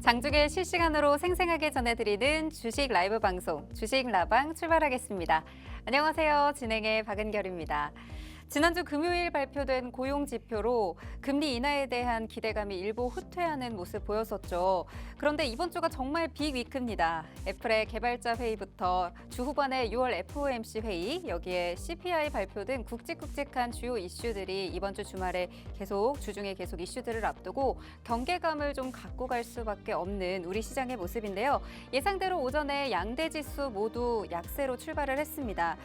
장중에 실시간으로 생생하게 전해드리는 주식 라이브 방송 주식 라방 출발하겠습니다. 안녕하세요. 진행의 박은결입니다. 지난주 금요일 발표된 고용 지표로 금리 인하에 대한 기대감이 일부 후퇴하는 모습 보였었죠. 그런데 이번 주가 정말 빅위크입니다. 애플의 개발자 회의부터 주 후반에 6월 FOMC 회의, 여기에 CPI 발표 등 굵직굵직한 주요 이슈들이 이번 주 주말에 주중에 계속 이슈들을 앞두고 경계감을 좀 갖고 갈 수밖에 없는 우리 시장의 모습인데요. 예상대로 오전에 양대 지수 모두 약세로 출발을 했습니다.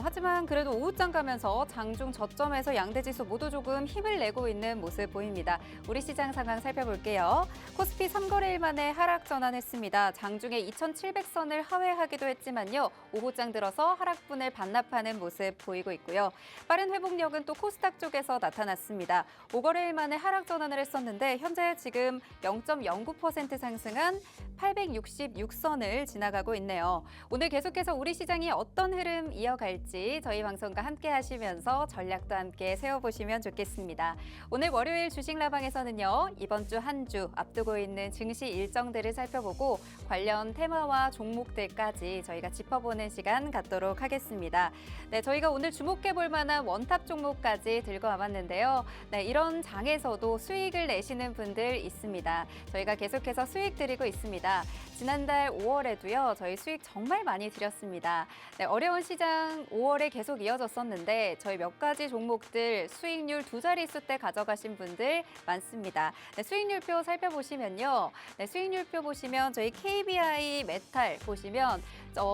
하지만 그래도 오후장 가면서 장중 저점에서 양대지수 모두 조금 힘을 내고 있는 모습 보입니다. 우리 시장 상황 살펴볼게요. 코스피 3거래일 만에 하락 전환했습니다. 장중에 2,700선을 하회하기도 했지만요. 오후장 들어서 하락분을 반납하는 모습 보이고 있고요. 빠른 회복력은 또 코스닥 쪽에서 나타났습니다. 5거래일 만에 하락 전환을 했었는데 현재 지금 0.09% 상승한 866선을 지나가고 있네요. 오늘 계속해서 우리 시장이 어떤 흐름 이어갈지 저희 방송과 함께 하시면서 전략도 함께 세워보시면 좋겠습니다. 오늘 월요일 주식 라방에서는요. 이번 주 한 주 앞두고 있는 증시 일정들을 살펴보고 관련 테마와 종목들까지 저희가 짚어보는 시간 갖도록 하겠습니다. 네, 저희가 오늘 주목해볼 만한 원탑 종목까지 들고 와봤는데요. 네, 이런 장에서도 수익을 내시는 분들 있습니다. 저희가 계속해서 수익 드리고 있습니다. 지난달 5월에도요. 저희 수익 정말 많이 드렸습니다. 네, 어려운 시장 5월에 계속 이어졌었는데 저희 몇 가지 종목들 수익률 두 자릿수 때 가져가신 분들 많습니다. 네, 수익률표 살펴보시면요. 네, 수익률표 보시면 저희 KBI 메탈 보시면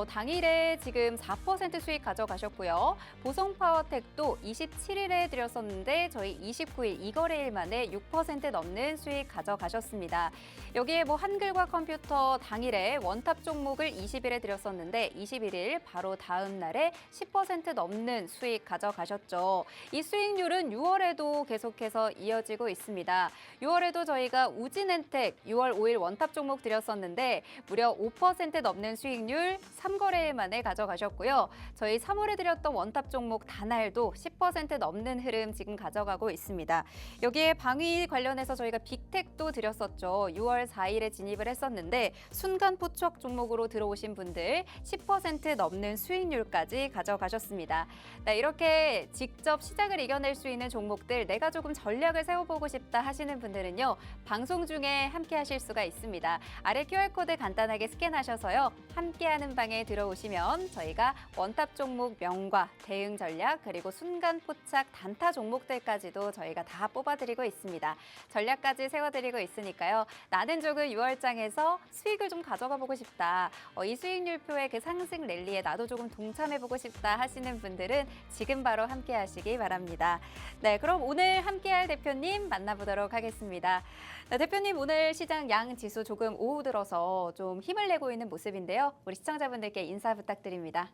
당일에 지금 4% 수익 가져가셨고요. 보성파워텍도 27일에 드렸었는데 저희 29일 2거래일 만에 6% 넘는 수익 가져가셨습니다. 여기에 한글과 컴퓨터 당일에 원탑 종목을 20일에 드렸었는데 21일 바로 다음 날에 10% 넘는 수익 가져가셨죠. 이 수익률은 6월에도 계속해서 이어지고 있습니다. 6월에도 저희가 우진엔텍 6월 5일 원탑 종목 드렸었는데 무려 5% 넘는 수익률 3거래일 만에 가져가셨고요. 저희 3월에 드렸던 원탑 종목 다날도 10% 넘는 흐름 지금 가져가고 있습니다. 여기에 방위 관련해서 저희가 빅텍도 드렸었죠. 6월 4일에 진입을 했었는데 순간 포착 종목으로 들어오신 분들 10% 넘는 수익률까지 가져가셨습니다. 네, 이렇게 직접 시장을 이겨낼 수 있는 종목들 내가 조금 전략을 세워보고 싶다 하시는 분들은요. 방송 중에 함께 하실 수가 있습니다. 아래 QR코드 간단하게 스캔하셔서요. 함께하는 방에 들어오시면 저희가 원탑 종목 명과 대응 전략 그리고 순간 포착 단타 종목들까지도 저희가 다 뽑아드리고 있습니다. 전략까지 세워드리고 있으니까요. 나는 조금 6월장에서 수익을 좀 가져가 보고 싶다. 이 수익률표의 그 상승 랠리에 나도 조금 동참해보고 싶다 하시는 분들은 지금 바로 함께 하시기 바랍니다. 네, 그럼 오늘 함께할 대표님 만나보도록 하겠습니다. 네, 대표님 오늘 시장 양 지수 조금 오후 들어서 좀 힘을 내고 있는 모습인데요. 우리 시청자분들께 인사 부탁드립니다.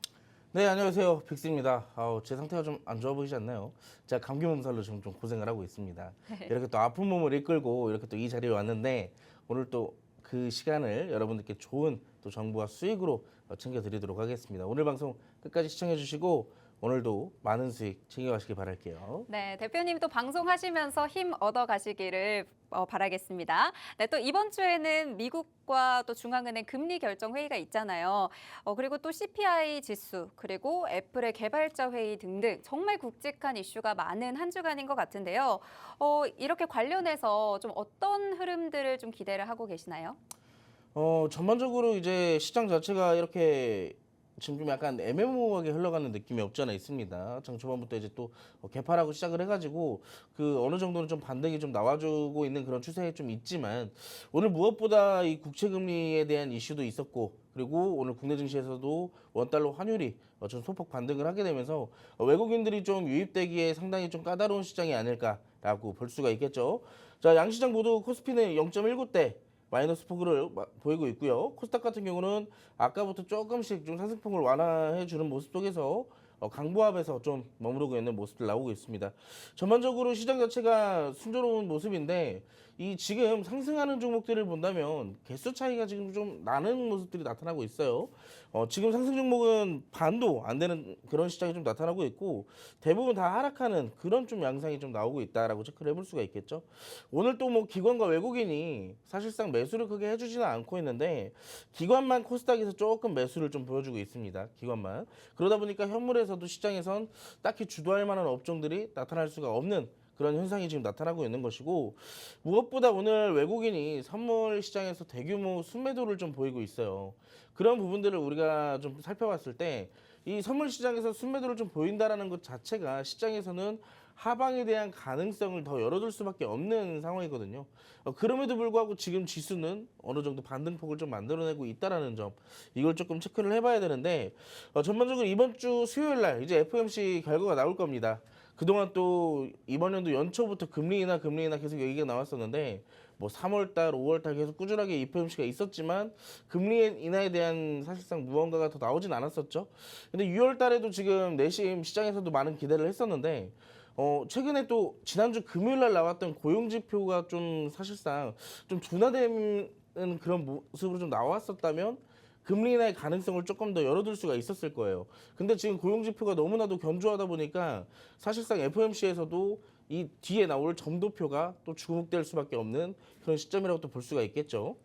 네, 안녕하세요. 빅스입니다. 제 상태가 좀 안 좋아 보이지 않나요? 제가 감기 몸살로 지금 좀 고생을 하고 있습니다. 이렇게 또 아픈 몸을 이끌고 이렇게 또 이 자리에 왔는데 오늘 또 그 시간을 여러분들께 좋은 또 정보와 수익으로 챙겨드리도록 하겠습니다. 오늘 방송 끝까지 시청해 주시고 오늘도 많은 수익 챙겨가시길 바랄게요. 네, 대표님 또 방송하시면서 힘 얻어가시기를 바라겠습니다. 네, 또 이번 주에는 미국과 또 중앙은행 금리 결정 회의가 있잖아요. 그리고 또 CPI 지수, 그리고 애플의 개발자 회의 등등 정말 굵직한 이슈가 많은 한 주간인 것 같은데요. 이렇게 관련해서 좀 어떤 흐름들을 좀 기대를 하고 계시나요? 전반적으로 이제 시장 자체가 이렇게 지금 좀 약간 애매모호하게 흘러가는 느낌이 없지 않아 있습니다. 장 초반부터 이제 또 개파라고 시작을 해가지고 그 어느 정도는 좀 반등이 좀 나와주고 있는 그런 추세에 좀 있지만 오늘 무엇보다 이 국채금리에 대한 이슈도 있었고 그리고 오늘 국내 증시에서도 원달러 환율이 좀 소폭 반등을 하게 되면서 외국인들이 좀 유입되기에 상당히 좀 까다로운 시장이 아닐까라고 볼 수가 있겠죠. 자, 양시장 모두 코스피는 0.19대 마이너스 폭을 보이고 있고요. 코스닥 같은 경우는 아까부터 조금씩 좀 상승폭을 완화해 주는 모습 속에서 강보합에서 좀 머무르고 있는 모습들 나오고 있습니다. 전반적으로 시장 자체가 순조로운 모습인데 이 지금 상승하는 종목들을 본다면 개수 차이가 지금 좀 나는 모습들이 나타나고 있어요. 지금 상승 종목은 반도 안 되는 그런 시장이 좀 나타나고 있고 대부분 다 하락하는 그런 좀 양상이 좀 나오고 있다라고 체크를 해볼 수가 있겠죠. 오늘 또 뭐 기관과 외국인이 사실상 매수를 크게 해주지는 않고 있는데 기관만 코스닥에서 조금 매수를 좀 보여주고 있습니다. 기관만. 그러다 보니까 현물에서도 시장에선 딱히 주도할 만한 업종들이 나타날 수가 없는 그런 현상이 지금 나타나고 있는 것이고 무엇보다 오늘 외국인이 선물 시장에서 대규모 순매도를 좀 보이고 있어요. 그런 부분들을 우리가 좀 살펴봤을 때 이 선물 시장에서 순매도를 좀 보인다라는 것 자체가 시장에서는 하방에 대한 가능성을 더 열어둘 수밖에 없는 상황이거든요. 그럼에도 불구하고 지금 지수는 어느 정도 반등폭을 좀 만들어내고 있다라는 점, 이걸 조금 체크를 해봐야 되는데 전반적으로 이번 주 수요일 날 이제 FOMC 결과가 나올 겁니다. 그동안 또 이번 연도 연초부터 금리 인하 계속 얘기가 나왔었는데 뭐 3월달, 5월달 계속 꾸준하게 FOMC가 있었지만 금리 인하에 대한 사실상 무언가가 더 나오진 않았었죠. 근데 6월달에도 지금 내심 시장에서도 많은 기대를 했었는데 최근에 또 지난주 금요일 날 나왔던 고용 지표가 좀 사실상 좀 둔화되는 그런 모습으로 좀 나왔었다면 금리 인하의 가능성을 조금 더 열어둘 수가 있었을 거예요. 근데 지금 고용 지표가 너무나도 견조하다 보니까 사실상 FOMC에서도 이 뒤에 나올 점도표가 또 주목될 수밖에 없는 그런 시점이라고 또 볼 수가 있겠죠.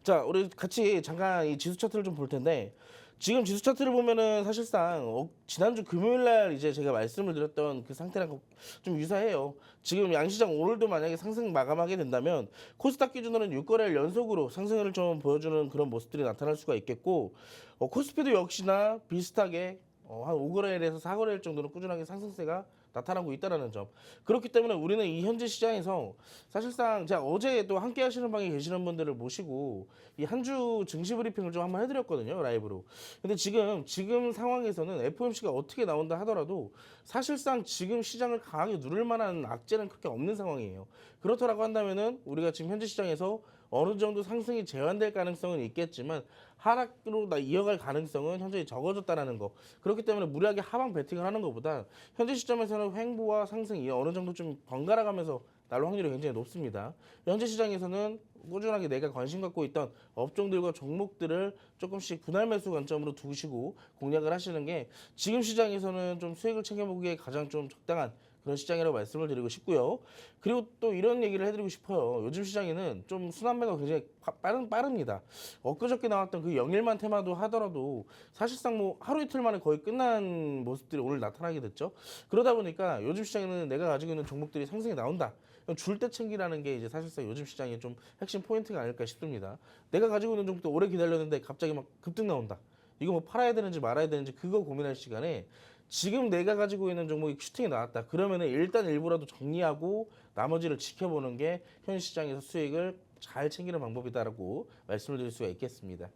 자, 우리 같이 잠깐 이 지수 차트를 좀 볼 텐데 지금 지수 차트를 보면은 사실상 지난주 금요일 날 이제 제가 말씀을 드렸던 그 상태랑 좀 유사해요. 지금 양시장 오늘도 만약에 상승 마감하게 된다면 코스닥 기준으로는 6거래일 연속으로 상승을 좀 보여주는 그런 모습들이 나타날 수가 있겠고 코스피도 역시나 비슷하게 한 5거래일에서 4거래일 정도는 꾸준하게 상승세가 나타나고 있다는 점. 그렇기 때문에 우리는 이 현재 시장에서 사실상 제가 어제 또 함께 하시는 방에 계시는 분들을 모시고 이 한 주 증시 브리핑을 좀 한번 해드렸거든요. 라이브로. 근데 지금 상황에서는 FOMC가 어떻게 나온다 하더라도 사실상 지금 시장을 강하게 누를 만한 악재는 크게 없는 상황이에요. 그렇다라고 한다면은 우리가 지금 현재 시장에서 어느 정도 상승이 제한될 가능성은 있겠지만 하락으로 이어갈 가능성은 현저히 적어졌다는 거. 그렇기 때문에 무리하게 하방 베팅을 하는 것보다 현재 시점에서는 횡보와 상승이 어느 정도 좀 번갈아 가면서 날 확률이 굉장히 높습니다. 현재 시장에서는 꾸준하게 내가 관심 갖고 있던 업종들과 종목들을 조금씩 분할 매수 관점으로 두시고 공략을 하시는 게 지금 시장에서는 좀 수익을 챙겨보기에 가장 좀 적당한 그런 시장이라고 말씀을 드리고 싶고요. 그리고 또 이런 얘기를 해드리고 싶어요. 요즘 시장에는 좀 순환매가 굉장히 빠릅니다. 엊그저께 나왔던 그 영일만 테마도 하더라도 사실상 뭐 하루 이틀 만에 거의 끝난 모습들이 오늘 나타나게 됐죠. 그러다 보니까 요즘 시장에는 내가 가지고 있는 종목들이 상승이 나온다. 줄 때 챙기라는 게 이제 사실상 요즘 시장의 좀 핵심 포인트가 아닐까 싶습니다. 내가 가지고 있는 종목도 오래 기다렸는데 갑자기 막 급등 나온다. 이거 뭐 팔아야 되는지 말아야 되는지 그거 고민할 시간에 지금 내가 가지고 있는 종목이 슈팅이 나왔다. 그러면은 일단 일부라도 정리하고 나머지를 지켜보는 게 현 시장에서 수익을 잘 챙기는 방법이다라고 말씀을 드릴 수가 있겠습니다.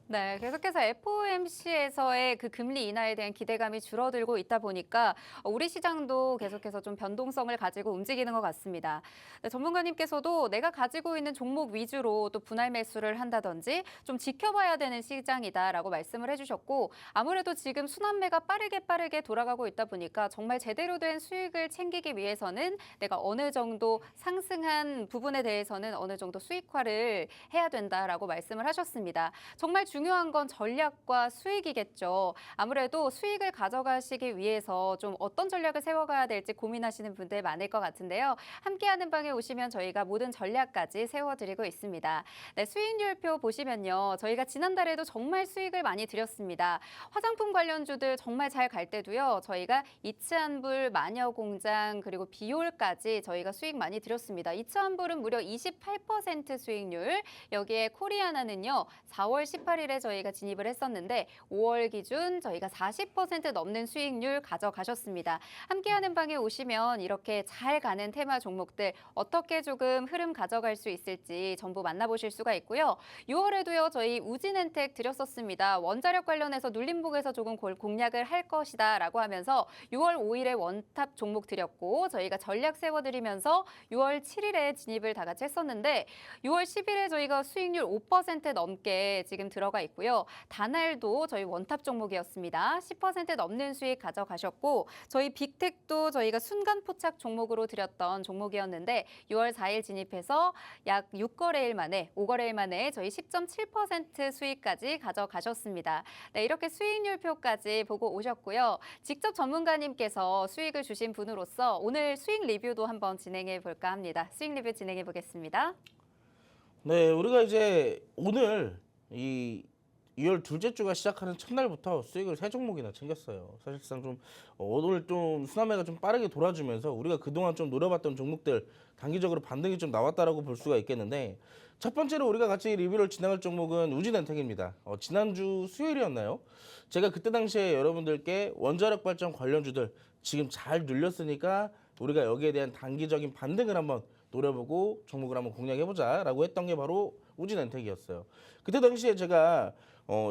네, 계속해서 FOMC에서의 그 금리 인하에 대한 기대감이 줄어들고 있다 보니까 우리 시장도 계속해서 좀 변동성을 가지고 움직이는 것 같습니다. 네, 전문가님께서도 내가 가지고 있는 종목 위주로 또 분할 매수를 한다든지 좀 지켜봐야 되는 시장이다라고 말씀을 해주셨고 아무래도 지금 순환매가 빠르게 돌아가고 있다 보니까 정말 제대로 된 수익을 챙기기 위해서는 내가 어느 정도 상승한 부분에 대해서는 어느 정도 수익화를 해야 된다라고 말씀을 하셨습니다. 정말 중요한 건 전략과 수익이겠죠. 아무래도 수익을 가져가시기 위해서 좀 어떤 전략을 세워가야 될지 고민하시는 분들 많을 것 같은데요. 함께하는 방에 오시면 저희가 모든 전략까지 세워드리고 있습니다. 네, 수익률표 보시면요. 저희가 지난달에도 정말 수익을 많이 드렸습니다. 화장품 관련주들 정말 잘 갈 때도요. 저희가 이츠한불, 마녀공장 그리고 비올까지 저희가 수익 많이 드렸습니다. 이츠한불은 무려 28% 수익률, 여기에 코리아나는요. 4월 18일에 저희가 진입을 했었는데 5월 기준 저희가 40% 넘는 수익률 가져가셨습니다. 함께하는 방에 오시면 이렇게 잘 가는 테마 종목들 어떻게 조금 흐름 가져갈 수 있을지 전부 만나보실 수가 있고요. 6월에도요 저희 우진엔텍 드렸었습니다. 원자력 관련해서 눌림목에서 조금 공략을 할 것이다 라고 하면서 6월 5일에 원탑 종목 드렸고 저희가 전략 세워드리면서 6월 7일에 진입을 다 같이 했었는데 6월 10일에 저희가 수익률 5% 넘게 지금 들어가 들어가 있고요. 다날도 저희 원탑 종목이었습니다. 10% 넘는 수익 가져가셨고 저희 빅텍도 저희가 순간 포착 종목으로 드렸던 종목이었는데 6월 4일 진입해서 약 6거래일 만에 5거래일 만에 저희 10.7% 수익까지 가져가셨습니다. 네, 이렇게 수익률표까지 보고 오셨고요. 직접 전문가님께서 수익을 주신 분으로서 오늘 수익 리뷰도 한번 진행해 볼까 합니다. 수익 리뷰 진행해 보겠습니다. 네, 우리가 이제 오늘 이 2월 둘째 주가 시작하는 첫날부터 수익을 세 종목이나 챙겼어요. 사실상 좀 오늘 좀 수남매가 좀 빠르게 돌아주면서 우리가 그동안 좀 노려봤던 종목들 단기적으로 반등이 좀 나왔다라고 볼 수가 있겠는데 첫 번째로 우리가 같이 리뷰를 진행할 종목은 우진엔텍입니다. 지난주 수요일이었나요? 제가 그때 당시에 여러분들께 원자력 발전 관련주들 지금 잘 눌렸으니까 우리가 여기에 대한 단기적인 반등을 한번 노려보고 종목을 한번 공략해보자라고 했던 게 바로 우진엔텍이었어요. 그때 당시에 제가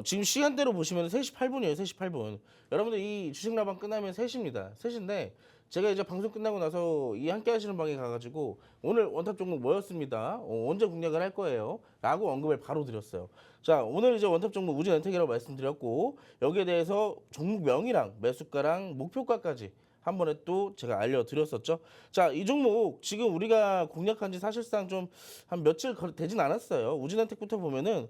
지금 시간대로 보시면 3시 8분이에요. 3시 8분. 여러분들 이 주식라방 끝나면 3시입니다. 3시인데 제가 이제 방송 끝나고 나서 이 함께 하시는 방에 가가지고 오늘 원탑 종목 뭐였습니다. 언제 공략을 할 거예요. 라고 언급을 바로 드렸어요. 자, 오늘 이제 원탑 종목 우진엔텍이라고 말씀드렸고 여기에 대해서 종목명이랑 매수가랑 목표가까지 한 번에 또 제가 알려드렸었죠. 자, 이 종목 지금 우리가 공략한 지 사실상 좀 한 며칠 되진 않았어요. 우진엔텍부터 보면은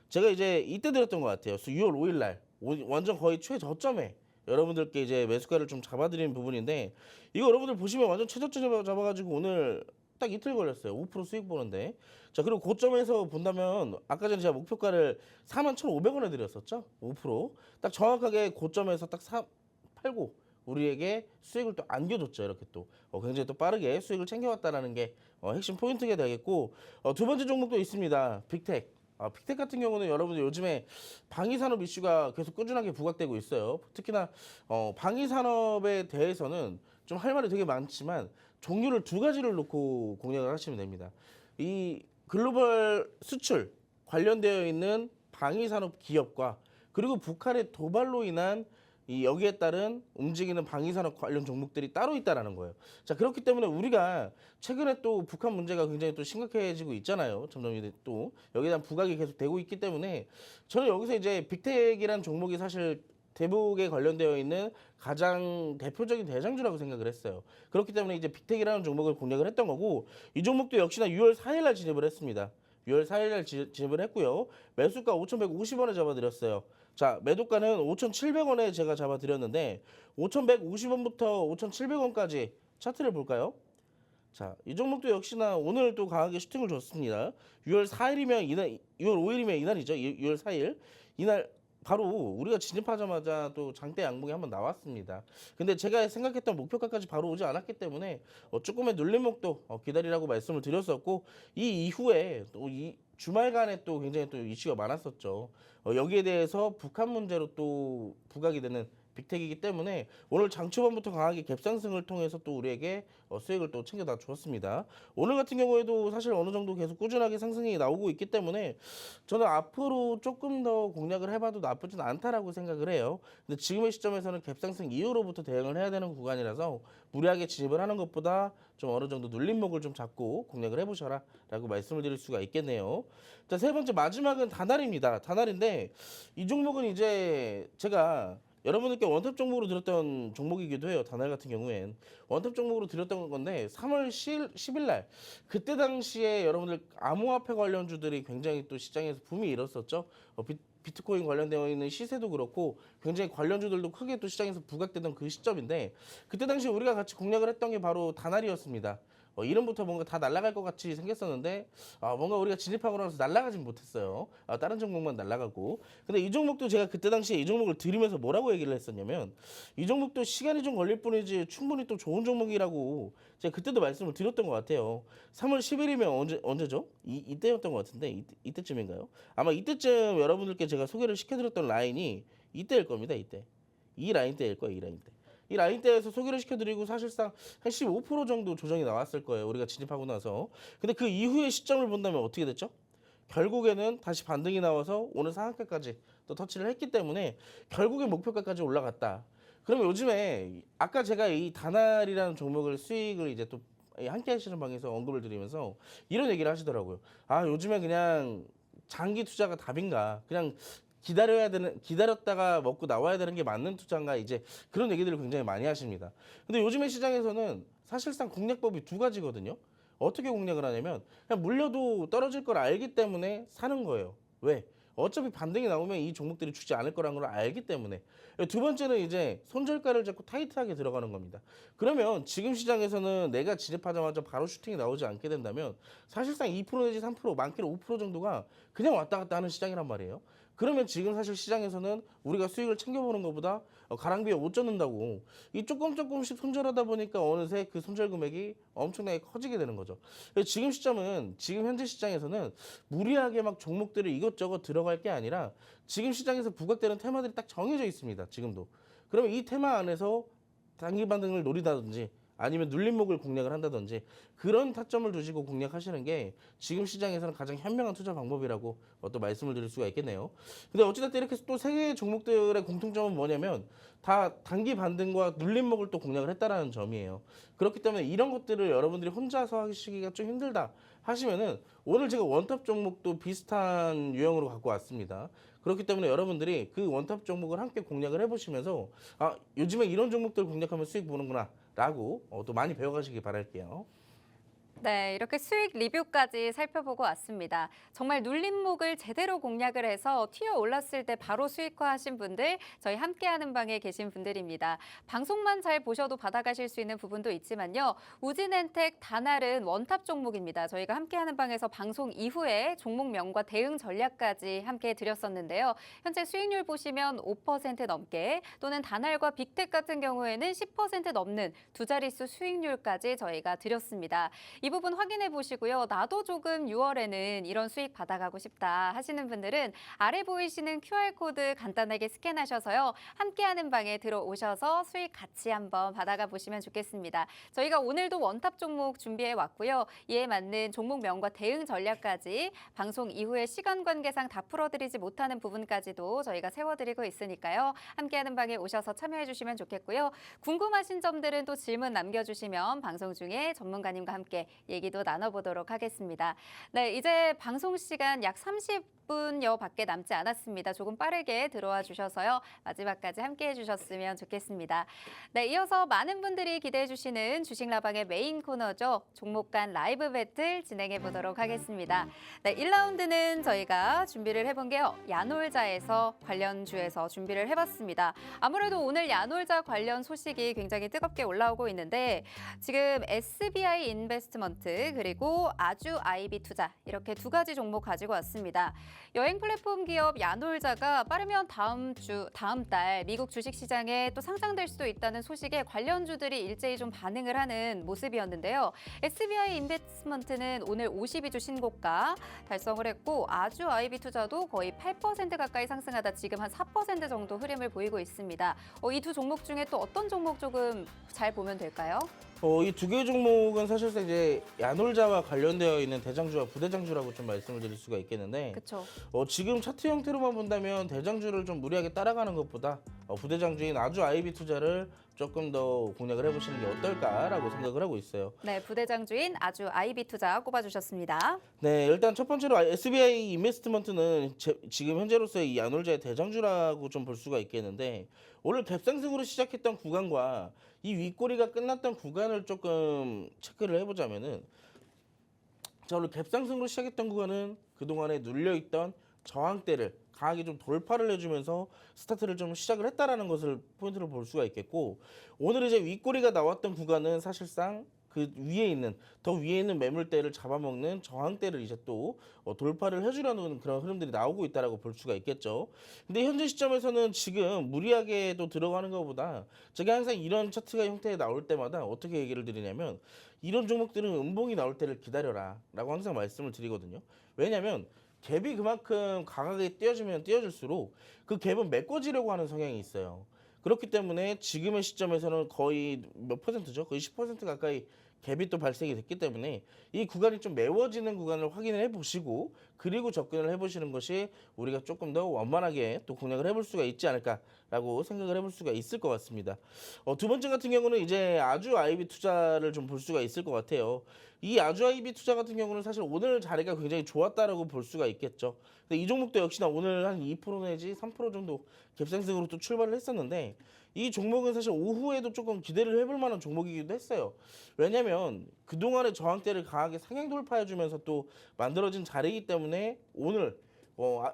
제가 이제 이때 드렸던 것 같아요. 6월 5일 날 완전 거의 최저점에 여러분들께 이제 매수가를 좀 잡아드리는 부분인데 이거 여러분들 보시면 완전 최저점 잡아가지고 오늘 딱 이틀 걸렸어요. 5% 수익 보는데. 자, 그리고 고점에서 본다면 아까 전에 제가 목표가를 41,500원에 드렸었죠. 5%. 딱 정확하게 고점에서 딱 팔고 우리에게 수익을 또 안겨줬죠. 이렇게 또 굉장히 또 빠르게 수익을 챙겨왔다라는 게 핵심 포인트가 되겠고 두 번째 종목도 있습니다. 빅텍. 빅텍 같은 경우는 여러분들 요즘에 방위산업 이슈가 계속 꾸준하게 부각되고 있어요. 특히나 방위산업에 대해서는 좀 할 말이 되게 많지만 종류를 두 가지를 놓고 공략을 하시면 됩니다. 이 글로벌 수출 관련되어 있는 방위산업 기업과 그리고 북한의 도발로 인한 이 여기에 따른 움직이는 방위산업 관련 종목들이 따로 있다라는 거예요. 자, 그렇기 때문에 우리가 최근에 또 북한 문제가 굉장히 또 심각해지고 있잖아요. 점점 이제 또 여기에 대한 부각이 계속 되고 있기 때문에 저는 여기서 이제 빅텍이라는 종목이 사실 대북에 관련되어 있는 가장 대표적인 대장주라고 생각을 했어요. 그렇기 때문에 이제 빅텍이라는 종목을 공략을 했던 거고 이 종목도 역시나 6월 4일 날 진입을 했습니다. 6월 4일 날 진입을 했고요. 매수가 5,150원에 잡아드렸어요. 자, 매도가는 5,700원에 제가 잡아드렸는데 5,150원부터 5,700원까지 차트를 볼까요? 자, 이 종목도 역시나 오늘 또 강하게 슈팅을 줬습니다. 6월 4일이면 이날, 6월 5일이면 이날이죠. 6월 4일. 이날 바로 우리가 진입하자마자 또 장대 양봉이 한번 나왔습니다. 근데 제가 생각했던 목표가까지 바로 오지 않았기 때문에 조금의 눌림목도 기다리라고 말씀을 드렸었고 이 이후에 또 이 주말간에 또 굉장히 또 이슈가 많았었죠. 여기에 대해서 북한 문제로 또 부각이 되는 빅텍이기 때문에 오늘 장초반부터 강하게 갭상승을 통해서 또 우리에게 수익을 또 챙겨다 주었습니다. 오늘 같은 경우에도 사실 어느 정도 계속 꾸준하게 상승이 나오고 있기 때문에 저는 앞으로 조금 더 공략을 해봐도 나쁘진 않다라고 생각을 해요. 근데 지금의 시점에서는 갭상승 이후로부터 대응을 해야 되는 구간이라서 무리하게 진입을 하는 것보다 좀 어느 정도 눌림목을 좀 잡고 공략을 해보셔라 라고 말씀을 드릴 수가 있겠네요. 자, 세 번째 마지막은 다날입니다. 다날인데 이 종목은 이제 제가 여러분들께 원탑 종목으로 드렸던 종목이기도 해요. 다날 같은 경우엔 원탑 종목으로 드렸던 건데 3월 10일 날 그때 당시에 여러분들 암호화폐 관련주들이 굉장히 또 시장에서 붐이 일었었죠. 비트코인 관련되어 있는 시세도 그렇고 굉장히 관련주들도 크게 또 시장에서 부각되던 그 시점인데 그때 당시 우리가 같이 공략을 했던 게 바로 다날이었습니다. 이름부터 뭔가 다 날아갈 것 같이 생겼었는데 뭔가 우리가 진입하고 나서 날아가진 못했어요. 다른 종목만 날아가고. 근데 이 종목도 제가 그때 당시에 이 종목을 들으면서 뭐라고 얘기를 했었냐면 이 종목도 시간이 좀 걸릴 뿐이지 충분히 또 좋은 종목이라고 제가 그때도 말씀을 드렸던 것 같아요. 3월 10일이면 언제죠? 이때였던 것 같은데 이때쯤인가요? 아마 이때쯤 여러분들께 제가 소개를 시켜드렸던 라인이 이때일 겁니다. 이때. 이 라인 때일 거예요. 이 라인 때. 이 라인대에서 소개를 시켜드리고 사실상 한 15% 정도 조정이 나왔을 거예요. 우리가 진입하고 나서. 근데 그 이후의 시점을 본다면 어떻게 됐죠? 결국에는 다시 반등이 나와서 오늘 상한가까지 또 터치를 했기 때문에 결국에 목표가까지 올라갔다. 그럼 요즘에 아까 제가 이 다날이라는 종목을 수익을 이제 또 함께 하시는 방에서 언급을 드리면서 이런 얘기를 하시더라고요. 요즘에 그냥 장기 투자가 답인가? 그냥 기다렸다가 먹고 나와야 되는 게 맞는 투자인가? 이제 그런 얘기들을 굉장히 많이 하십니다. 근데 요즘의 시장에서는 사실상 공략법이 두 가지거든요. 어떻게 공략을 하냐면 그냥 물려도 떨어질 걸 알기 때문에 사는 거예요. 왜? 어차피 반등이 나오면 이 종목들이 죽지 않을 거라는 걸 알기 때문에. 두 번째는 이제 손절가를 잡고 타이트하게 들어가는 겁니다. 그러면 지금 시장에서는 내가 진입하자마자 바로 슈팅이 나오지 않게 된다면 사실상 2% 내지 3%, 많게는 5% 정도가 그냥 왔다 갔다 하는 시장이란 말이에요. 그러면 지금 사실 시장에서는 우리가 수익을 챙겨보는 것보다 가랑비에 옷 젖는다고 이 조금씩 손절하다 보니까 어느새 그 손절 금액이 엄청나게 커지게 되는 거죠. 지금 시점은 지금 현재 시장에서는 무리하게 막 종목들을 이것저것 들어갈 게 아니라 지금 시장에서 부각되는 테마들이 딱 정해져 있습니다. 지금도. 그러면 이 테마 안에서 단기 반등을 노리다든지 아니면 눌림목을 공략을 한다든지 그런 타점을 두시고 공략하시는 게 지금 시장에서는 가장 현명한 투자 방법이라고 또 말씀을 드릴 수가 있겠네요. 근데 어찌됐든 이렇게 또 세 개의 종목들의 공통점은 뭐냐면 다 단기 반등과 눌림목을 또 공략을 했다라는 점이에요. 그렇기 때문에 이런 것들을 여러분들이 혼자서 하시기가 좀 힘들다 하시면은 오늘 제가 원탑 종목도 비슷한 유형으로 갖고 왔습니다. 그렇기 때문에 여러분들이 그 원탑 종목을 함께 공략을 해보시면서 요즘에 이런 종목들 공략하면 수익 보는구나 라고 또 많이 배워가시기 바랄게요. 네, 이렇게 수익 리뷰까지 살펴보고 왔습니다. 정말 눌림목을 제대로 공략을 해서 튀어 올랐을 때 바로 수익화하신 분들, 저희 함께하는 방에 계신 분들입니다. 방송만 잘 보셔도 받아가실 수 있는 부분도 있지만요. 우진엔텍, 다날은 원탑 종목입니다. 저희가 함께하는 방에서 방송 이후에 종목명과 대응 전략까지 함께 드렸었는데요. 현재 수익률 보시면 5% 넘게 또는 다날과 빅텍 같은 경우에는 10% 넘는 두 자릿수 수익률까지 저희가 드렸습니다. 이 부분 확인해 보시고요. 나도 조금 6월에는 이런 수익 받아가고 싶다 하시는 분들은 아래 보이시는 QR코드 간단하게 스캔하셔서요. 함께하는 방에 들어오셔서 수익 같이 한번 받아가 보시면 좋겠습니다. 저희가 오늘도 원탑 종목 준비해 왔고요. 이에 맞는 종목명과 대응 전략까지 방송 이후에 시간 관계상 다 풀어드리지 못하는 부분까지도 저희가 세워드리고 있으니까요. 함께하는 방에 오셔서 참여해 주시면 좋겠고요. 궁금하신 점들은 또 질문 남겨주시면 방송 중에 전문가님과 함께 얘기도 나눠보도록 하겠습니다. 네, 이제 방송 시간 약 30분여 밖에 남지 않았습니다. 조금 빠르게 들어와 주셔서요. 마지막까지 함께해 주셨으면 좋겠습니다. 네, 이어서 많은 분들이 기대해 주시는 주식라방의 메인 코너죠. 종목 간 라이브 배틀 진행해 보도록 하겠습니다. 네, 1라운드는 저희가 준비를 해본 게요. 야놀자에서 관련주에서 준비를 해봤습니다. 아무래도 오늘 야놀자 관련 소식이 굉장히 뜨겁게 올라오고 있는데 지금 SBI 인베스트먼트 그리고 아주 아이비 투자 이렇게 두 가지 종목 가지고 왔습니다. 여행 플랫폼 기업 야놀자가 빠르면 다음 달 미국 주식시장에 또 상장될 수도 있다는 소식에 관련주들이 일제히 좀 반응을 하는 모습이었는데요. SBI 인베스트먼트는 오늘 52주 신고가 달성을 했고 아주 아이비 투자도 거의 8% 가까이 상승하다 지금 한 4% 정도 흐름을 보이고 있습니다. 이 두 종목 중에 또 어떤 종목 조금 잘 보면 될까요? 이 두 개의 종목은 사실상 이제 야놀자와 관련되어 있는 대장주와 부대장주라고 좀 말씀을 드릴 수가 있겠는데 그렇죠. 지금 차트 형태로만 본다면 대장주를 좀 무리하게 따라가는 것보다 부대장주인 아주 아이비 투자를 조금 더 공략을 해보시는 게 어떨까라고 생각을 하고 있어요. 네, 부대장주인 아주 아이비 투자 꼽아주셨습니다. 네, 일단 첫 번째로 SBI 인베스트먼트는 지금 현재로서의 이 야놀자의 대장주라고 좀 볼 수가 있겠는데 오늘 갭상승으로 시작했던 구간과 이 윗꼬리가 끝났던 구간을 조금 체크를 해보자면은 자, 오늘 갭상승으로 시작했던 구간은 그동안에 눌려있던 저항대를 강하게 좀 돌파를 해주면서 스타트를 좀 시작을 했다라는 것을 포인트로 볼 수가 있겠고 오늘 이제 윗꼬리가 나왔던 구간은 사실상 그 위에 있는 더 위에 있는 매물대를 잡아먹는 저항대를 이제 또 돌파를 해주려는 그런 흐름들이 나오고 있다라고 볼 수가 있겠죠. 근데 현재 시점에서는 지금 무리하게 또 들어가는 것보다 제가 항상 이런 차트가 형태에 나올 때마다 어떻게 얘기를 드리냐면 이런 종목들은 음봉이 나올 때를 기다려라라고 항상 말씀을 드리거든요. 왜냐하면 갭이 그만큼 강하게 띄어지면 띄어질수록 그 갭은 메꿔지려고 하는 성향이 있어요. 그렇기 때문에 지금의 시점에서는 거의 몇 퍼센트죠? 거의 10% 가까이 갭이 또 발생이 됐기 때문에 이 구간이 좀 메워지는 구간을 확인해 보시고 그리고 접근을 해보시는 것이 우리가 조금 더 원만하게 또 공략을 해볼 수가 있지 않을까라고 생각을 해볼 수가 있을 것 같습니다. 두 번째 같은 경우는 이제 아주 아이비 투자를 좀 볼 수가 있을 것 같아요. 이 아주 아이비 투자 같은 경우는 사실 오늘 자리가 굉장히 좋았다라고 볼 수가 있겠죠. 근데 이 종목도 역시나 오늘 한 2% 내지 3% 정도 갭상승으로 또 출발을 했었는데 이 종목은 사실 오후에도 조금 기대를 해볼 만한 종목이기도 했어요. 왜냐면 그동안의 저항대를 강하게 상향 돌파해주면서 또 만들어진 자리이기 때문에 오늘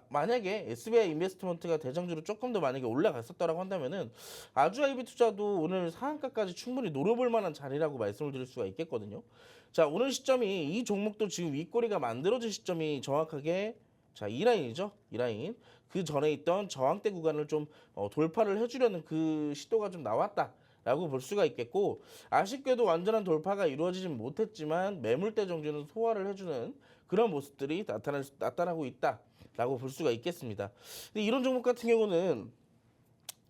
만약에 SBI 인베스트먼트가 대장주로 조금 더 만약에 올라갔었다라고 한다면은 아주 아이비 투자도 오늘 상한가까지 충분히 노려볼 만한 자리라고 말씀을 드릴 수가 있겠거든요. 자, 오늘 시점이 이 종목도 지금 윗꼬리가 만들어진 시점이 정확하게 자, 이 라인이죠. 이 라인. 그 전에 있던 저항대 구간을 좀 돌파를 해주려는 그 시도가 좀 나왔다라고 볼 수가 있겠고 아쉽게도 완전한 돌파가 이루어지진 못했지만 매물대 정도는 소화를 해주는 그런 모습들이 나타나고 있다라고 볼 수가 있겠습니다. 근데 이런 종목 같은 경우는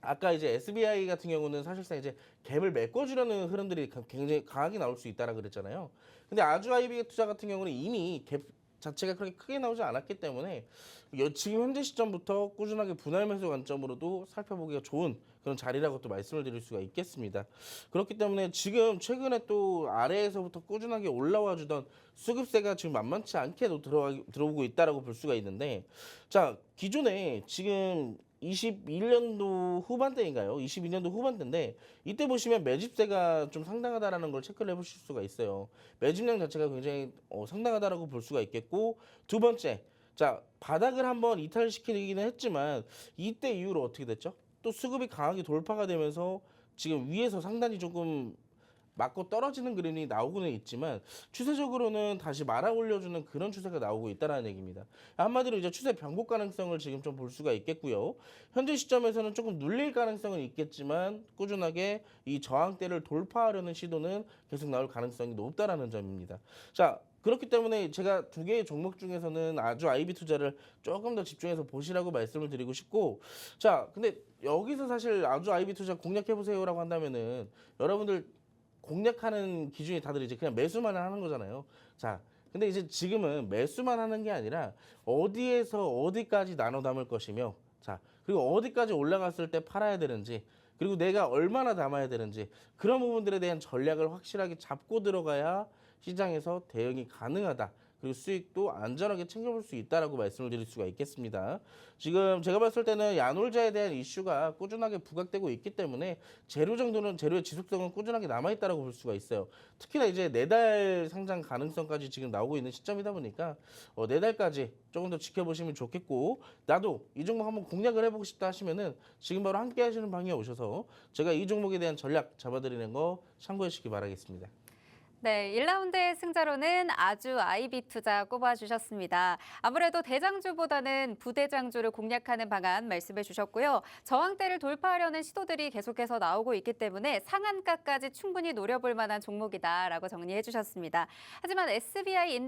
아까 이제 SBI 같은 경우는 사실상 이제 갭을 메꿔주려는 흐름들이 굉장히 강하게 나올 수 있다라 그랬잖아요. 근데 아주 아이비 투자 같은 경우는 이미 갭 자체가 그렇게 크게 나오지 않았기 때문에 지금 현재 시점부터 꾸준하게 분할 매수 관점으로도 살펴보기가 좋은 그런 자리라고 또 말씀을 드릴 수가 있겠습니다. 그렇기 때문에 지금 최근에 또 아래에서부터 꾸준하게 올라와 주던 수급세가 지금 만만치 않게도 들어오고 있다라고 볼 수가 있는데 자, 기존에 지금 21년도 후반대인가요? 22년도 후반대인데 이때 보시면 매집세가 좀 상당하다라는 걸 체크를 해보실 수가 있어요. 매집량 자체가 굉장히 상당하다라고 볼 수가 있겠고 두 번째, 자 바닥을 한번 이탈시키기는 했지만 이때 이후로 어떻게 됐죠? 또 수급이 강하게 돌파가 되면서 지금 위에서 상단이 조금 맞고 떨어지는 그림이 나오고는 있지만 추세적으로는 다시 말아 올려주는 그런 추세가 나오고 있다는 얘기입니다. 한마디로 이제 추세 변곡 가능성을 지금 좀 볼 수가 있겠고요. 현재 시점에서는 조금 눌릴 가능성은 있겠지만 꾸준하게 이 저항대를 돌파하려는 시도는 계속 나올 가능성이 높다라는 점입니다. 자, 그렇기 때문에 제가 두 개의 종목 중에서는 아주 아이비 투자를 조금 더 집중해서 보시라고 말씀을 드리고 싶고 자, 근데 여기서 사실 아주 아이비 투자 공략해보세요라고 한다면은 여러분들 공략하는 기준이 다들 이제 그냥 매수만 하는 거잖아요. 자, 근데 이제 지금은 매수만 하는 게 아니라 어디에서 어디까지 나눠 담을 것이며, 자, 그리고 어디까지 올라갔을 때 팔아야 되는지, 그리고 내가 얼마나 담아야 되는지 그런 부분들에 대한 전략을 확실하게 잡고 들어가야 시장에서 대응이 가능하다. 그리고 수익도 안전하게 챙겨볼 수 있다라고 말씀을 드릴 수가 있겠습니다. 지금 제가 봤을 때는 야놀자에 대한 이슈가 꾸준하게 부각되고 있기 때문에 재료의 지속성은 꾸준하게 남아있다라고 볼 수가 있어요. 특히나 이제 4달 상장 가능성까지 지금 나오고 있는 시점이다 보니까 4달까지 조금 더 지켜보시면 좋겠고 나도 이 종목 한번 공략을 해보고 싶다 하시면은 지금 바로 함께 하시는 방에 오셔서 제가 이 종목에 대한 전략 잡아드리는 거 참고해 주시기 바라겠습니다. 네, 1라운드의 승자로는 아주 아이비 투자 꼽아주셨습니다. 아무래도 대장주보다는 부대장주를 공략하는 방안 말씀해 주셨고요. 저항대를 돌파하려는 시도들이 계속해서 나오고 있기 때문에 상한가까지 충분히 노려볼 만한 종목이다라고 정리해 주셨습니다. 하지만 SBI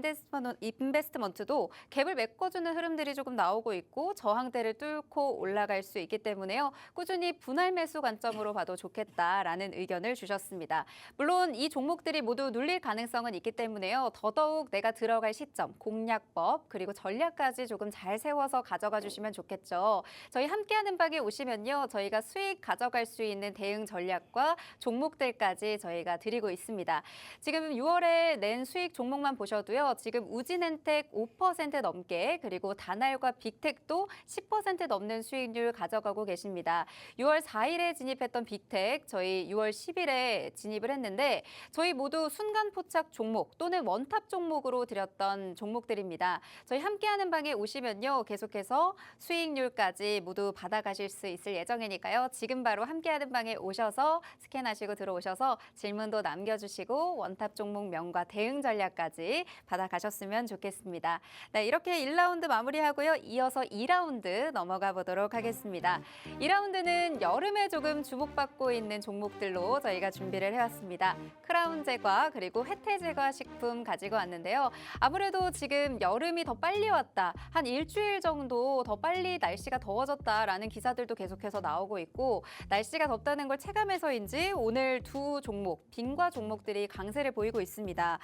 인베스트먼트도 갭을 메꿔주는 흐름들이 조금 나오고 있고 저항대를 뚫고 올라갈 수 있기 때문에요. 꾸준히 분할 매수 관점으로 봐도 좋겠다라는 의견을 주셨습니다. 물론 이 종목들이 모두 눌릴 가능성은 있기 때문에요. 더더욱 내가 들어갈 시점, 공략법, 그리고 전략까지 조금 잘 세워서 가져가 주시면 좋겠죠. 저희 함께하는 방에 오시면요. 저희가 수익 가져갈 수 있는 대응 전략과 종목들까지 저희가 드리고 있습니다. 지금 6월에 낸 수익 종목만 보셔도요. 지금 우진엔텍 5% 넘게 그리고 다날과 빅텍도 10% 넘는 수익률 가져가고 계십니다. 6월 4일에 진입했던 빅텍, 저희 6월 10일에 진입을 했는데 저희 모두 순간 포착 종목 또는 원탑 종목으로 드렸던 종목들입니다. 저희 함께하는 방에 오시면요. 계속해서 수익률까지 모두 받아가실 수 있을 예정이니까요. 지금 바로 함께하는 방에 오셔서 스캔하시고 들어오셔서 질문도 남겨주시고 원탑 종목 명과 대응 전략까지 받아가셨으면 좋겠습니다. 네, 이렇게 1라운드 마무리하고요. 이어서 2라운드 넘어가 보도록 하겠습니다. 2라운드는 여름에 조금 주목받고 있는 종목들로 저희가 준비를 해왔습니다. 크라운 제과 그리고 해태 제거 식품 가지고 왔는데요. 아무래도 지금 여름이 더 빨리 왔다. 한 일주일 정도 더 빨리 날씨가 더워졌다라는 기사들도 계속해서 나오고 있고 날씨가 덥다는 걸 체감해서인지 오늘 두 종목, 빈과 종목들이 강세를 보이고 있습니다.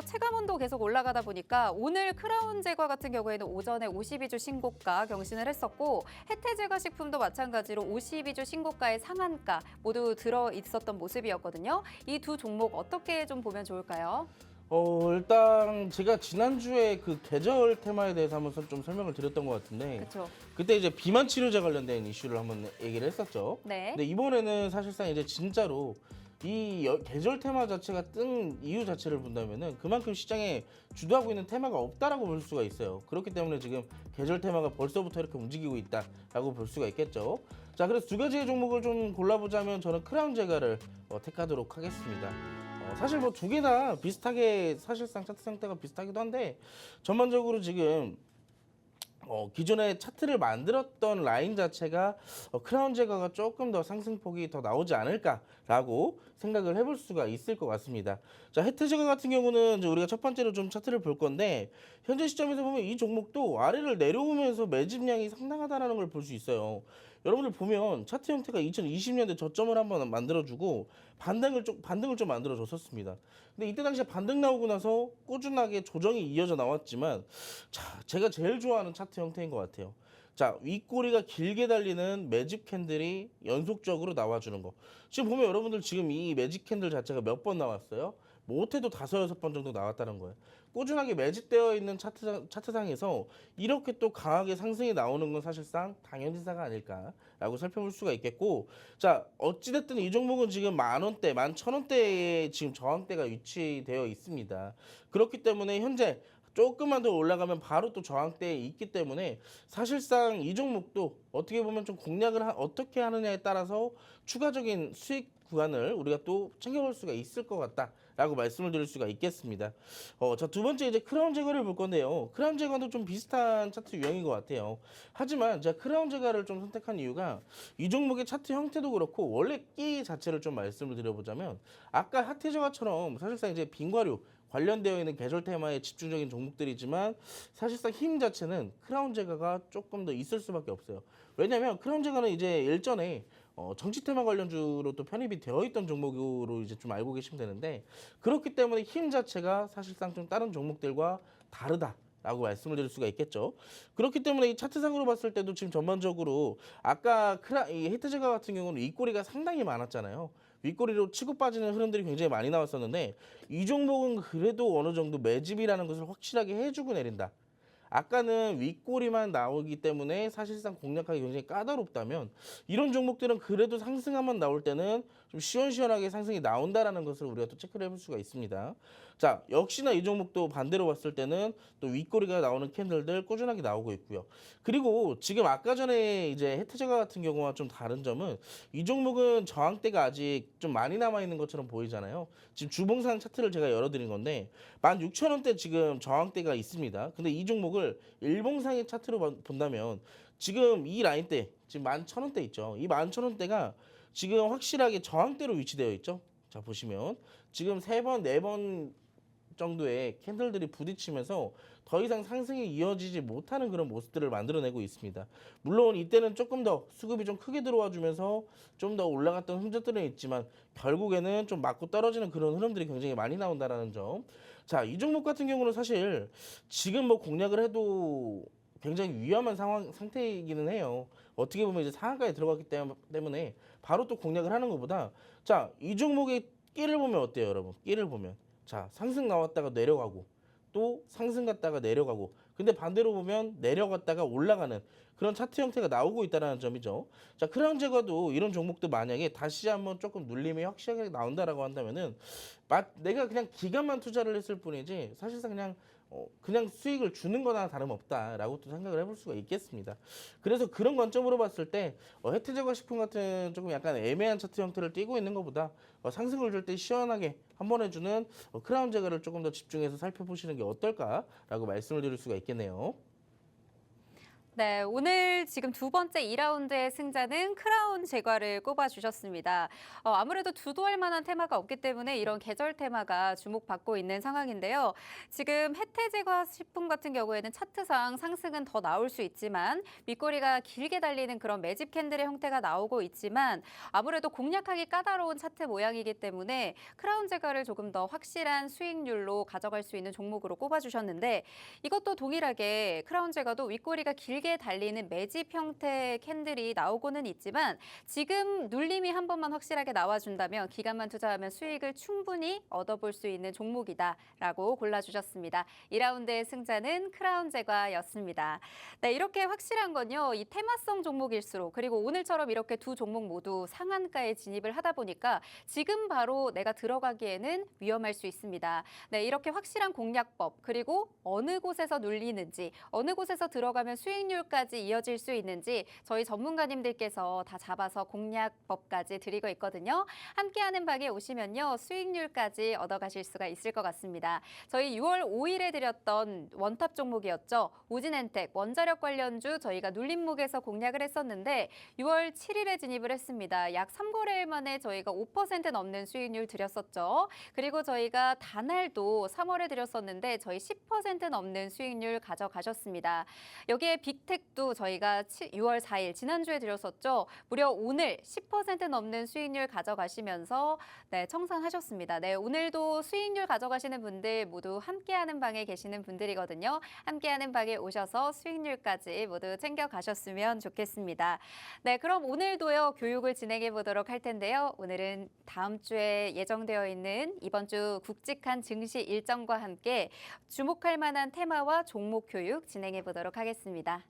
체감 온도 계속 올라가다 보니까 오늘 크라운 제과 같은 경우에는 오전에 52주 신고가 경신을 했었고 해태 제과 식품도 마찬가지로 52주 신고가의 상한가 모두 들어 있었던 모습이었거든요. 이 두 종목 어떻게 좀 보면 좋을까요? 일단 제가 지난주에 그 계절 테마에 대해서 한번 좀 설명을 드렸던 것 같은데 그렇죠. 그때 이제 비만 치료제 관련된 이슈를 한번 얘기를 했었죠. 네. 근데 이번에는 사실상 이제 진짜로 이 계절 테마 자체가 뜬 이유 자체를 본다면은 그만큼 시장에 주도하고 있는 테마가 없다라고 볼 수가 있어요. 그렇기 때문에 지금 계절 테마가 벌써부터 이렇게 움직이고 있다라고 볼 수가 있겠죠. 자, 그래서 두 가지의 종목을 좀 골라보자면 저는 크라운 제가를 택하도록 하겠습니다. 사실 뭐 두 개 다 비슷하게 사실상 차트 상태가 비슷하기도 한데 전반적으로 지금 기존에 차트를 만들었던 라인 자체가 크라운 제거가 조금 더 상승폭이 더 나오지 않을까라고 생각을 해볼 수가 있을 것 같습니다. 자, 해태 제거 같은 경우는 이제 우리가 첫 번째로 좀 차트를 볼 건데 현재 시점에서 보면 이 종목도 아래를 내려오면서 매집량이 상당하다는 걸 볼 수 있어요. 여러분들 보면 차트 형태가 2020년대 저점을 한번 만들어주고 반등을 좀 만들어줬었습니다. 근데 이때 당시에 반등 나오고 나서 꾸준하게 조정이 이어져 나왔지만 자, 제가 제일 좋아하는 차트 형태인 것 같아요. 자, 윗꼬리가 길게 달리는 매집 캔들이 연속적으로 나와주는 거. 지금 보면 여러분들 지금 이 매집 캔들 자체가 몇 번 나왔어요? 못해도 5-6번 정도 나왔다는 거예요. 꾸준하게 매집되어 있는 차트상에서 이렇게 또 강하게 상승이 나오는 건 사실상 당연지사가 아닐까라고 살펴볼 수가 있겠고, 자, 어찌됐든 이 종목은 지금 10,000원대, 11,000원대에 지금 저항대가 위치되어 있습니다. 그렇기 때문에 현재 조금만 더 올라가면 바로 또 저항대에 있기 때문에 사실상 이 종목도 어떻게 보면 좀 공략을 어떻게 하느냐에 따라서 추가적인 수익 구간을 우리가 또 챙겨볼 수가 있을 것 같다라고 말씀을 드릴 수가 있겠습니다. 자, 두 번째 이제 크라운 제거를 볼 건데요. 크라운 제거도 좀 비슷한 차트 유형인 것 같아요. 하지만 제가 크라운 제거를 좀 선택한 이유가 이 종목의 차트 형태도 그렇고 원래 끼 자체를 좀 말씀을 드려보자면 아까 하태 제거처럼 사실상 이제 빈과류 관련되어 있는 계절 테마에 집중적인 종목들이지만 사실상 힘 자체는 크라운 제거가 조금 더 있을 수밖에 없어요. 왜냐하면 크라운 제거는 이제 일전에 정치 테마 관련주로 또 편입이 되어 있던 종목으로 이제 좀 알고 계시면 되는데 그렇기 때문에 힘 자체가 사실상 좀 다른 종목들과 다르다라고 말씀을 드릴 수가 있겠죠. 그렇기 때문에 이 차트상으로 봤을 때도 지금 전반적으로 아까 이 히트제가 같은 경우는 윗꼬리가 상당히 많았잖아요. 윗꼬리로 치고 빠지는 흐름들이 굉장히 많이 나왔었는데 이 종목은 그래도 어느 정도 매집이라는 것을 확실하게 해주고 내린다. 아까는 윗꼬리만 나오기 때문에 사실상 공략하기 굉장히 까다롭다면 이런 종목들은 그래도 상승한번 나올 때는 좀 시원시원하게 상승이 나온다라는 것을 우리가 또 체크를 해볼 수가 있습니다. 자, 역시나 이 종목도 반대로 봤을 때는 또 윗꼬리가 나오는 캔들들 꾸준하게 나오고 있고요. 그리고 지금 아까 전에 이제 해태제가 같은 경우와 좀 다른 점은 이 종목은 저항대가 아직 좀 많이 남아 있는 것처럼 보이잖아요. 지금 주봉상 차트를 제가 열어드린 건데 16,000원대 지금 저항대가 있습니다. 근데 이 종목을 일봉상의 차트로 본다면 지금 이 라인대 지금 11,000원대 있죠. 이 11,000원대가 지금 확실하게 저항대로 위치되어 있죠. 자, 보시면 지금 3번, 4번 정도의 캔들들이 부딪히면서 더 이상 상승이 이어지지 못하는 그런 모습들을 만들어내고 있습니다. 물론 이때는 조금 더 수급이 좀 크게 들어와 주면서 좀 더 올라갔던 흔적들은 있지만 결국에는 좀 맞고 떨어지는 그런 흐름들이 굉장히 많이 나온다라는 점. 자, 이 종목 같은 경우는 사실 지금 뭐 공략을 해도 굉장히 위험한 상태이기는 해요. 어떻게 보면 이제 상한가에 들어갔기 때문에 바로 또 공략을 하는 것보다 자, 이 종목의 끼를 보면 어때요, 여러분? 끼를 보면 자, 상승 나왔다가 내려가고 또 상승 갔다가 내려가고 근데 반대로 보면 내려갔다가 올라가는 그런 차트 형태가 나오고 있다는 점이죠. 자, 크라운 제거도 이런 종목도 만약에 다시 한번 조금 눌림이 확실하게 나온다라고 한다면은 내가 그냥 기간만 투자를 했을 뿐이지 사실상 그냥 수익을 주는 거나 다름없다라고 또 생각을 해볼 수가 있겠습니다. 그래서 그런 관점으로 봤을 때 해태제과 식품 같은 조금 약간 애매한 차트 형태를 띠고 있는 것보다 상승을 줄 때 시원하게 한번 해주는 크라운 제거를 조금 더 집중해서 살펴보시는 게 어떨까라고 말씀을 드릴 수가 있겠네요. 네, 오늘 지금 두 번째 2라운드의 승자는 크라운 제과를 꼽아주셨습니다. 아무래도 두도할 만한 테마가 없기 때문에 이런 계절 테마가 주목받고 있는 상황인데요. 지금 혜태 제과 식품 같은 경우에는 차트상 상승은 더 나올 수 있지만 윗꼬리가 길게 달리는 그런 매집 캔들의 형태가 나오고 있지만 아무래도 공략하기 까다로운 차트 모양이기 때문에 크라운 제과를 조금 더 확실한 수익률로 가져갈 수 있는 종목으로 꼽아주셨는데 이것도 동일하게 크라운 제과도 윗꼬리가 길게 달리는 매집 형태의 캔들이 나오고는 있지만 지금 눌림이 한 번만 확실하게 나와준다면 기간만 투자하면 수익을 충분히 얻어볼 수 있는 종목이다라고 골라주셨습니다. 2라운드의 승자는 크라운 제과였습니다. 네, 이렇게 확실한 건요. 이 테마성 종목일수록 그리고 오늘처럼 이렇게 두 종목 모두 상한가에 진입을 하다 보니까 지금 바로 내가 들어가기에는 위험할 수 있습니다. 네, 이렇게 확실한 공략법 그리고 어느 곳에서 눌리는지 어느 곳에서 들어가면 수익률까지 이어질 수 있는지 저희 전문가님들께서 다 잡아서 공략법까지 드리고 있거든요. 함께하는 방에 오시면요. 수익률까지 얻어가실 수가 있을 것 같습니다. 저희 6월 5일에 드렸던 원탑 종목이었죠. 우진엔텍 원자력 관련주 저희가 눌림목에서 공략을 했었는데 6월 7일에 진입을 했습니다. 약 3거래일 만에 저희가 5% 넘는 수익률 드렸었죠. 그리고 저희가 다날도 3월에 드렸었는데 저희 10% 넘는 수익률 가져가셨습니다. 여기에 빅텍도 저희가 6월 4일 지난주에 드렸었죠. 무려 오늘 10% 넘는 수익률 가져가시면서 네, 청산하셨습니다. 네, 오늘도 수익률 가져가시는 분들 모두 함께하는 방에 계시는 분들이거든요. 함께하는 방에 오셔서 수익률까지 모두 챙겨가셨으면 좋겠습니다. 네, 그럼 오늘도요 교육을 진행해 보도록 할 텐데요. 오늘은 다음 주에 예정되어 있는 이번 주 굵직한 증시 일정과 함께 주목할 만한 테마와 종목 교육 진행해 보도록 하겠습니다.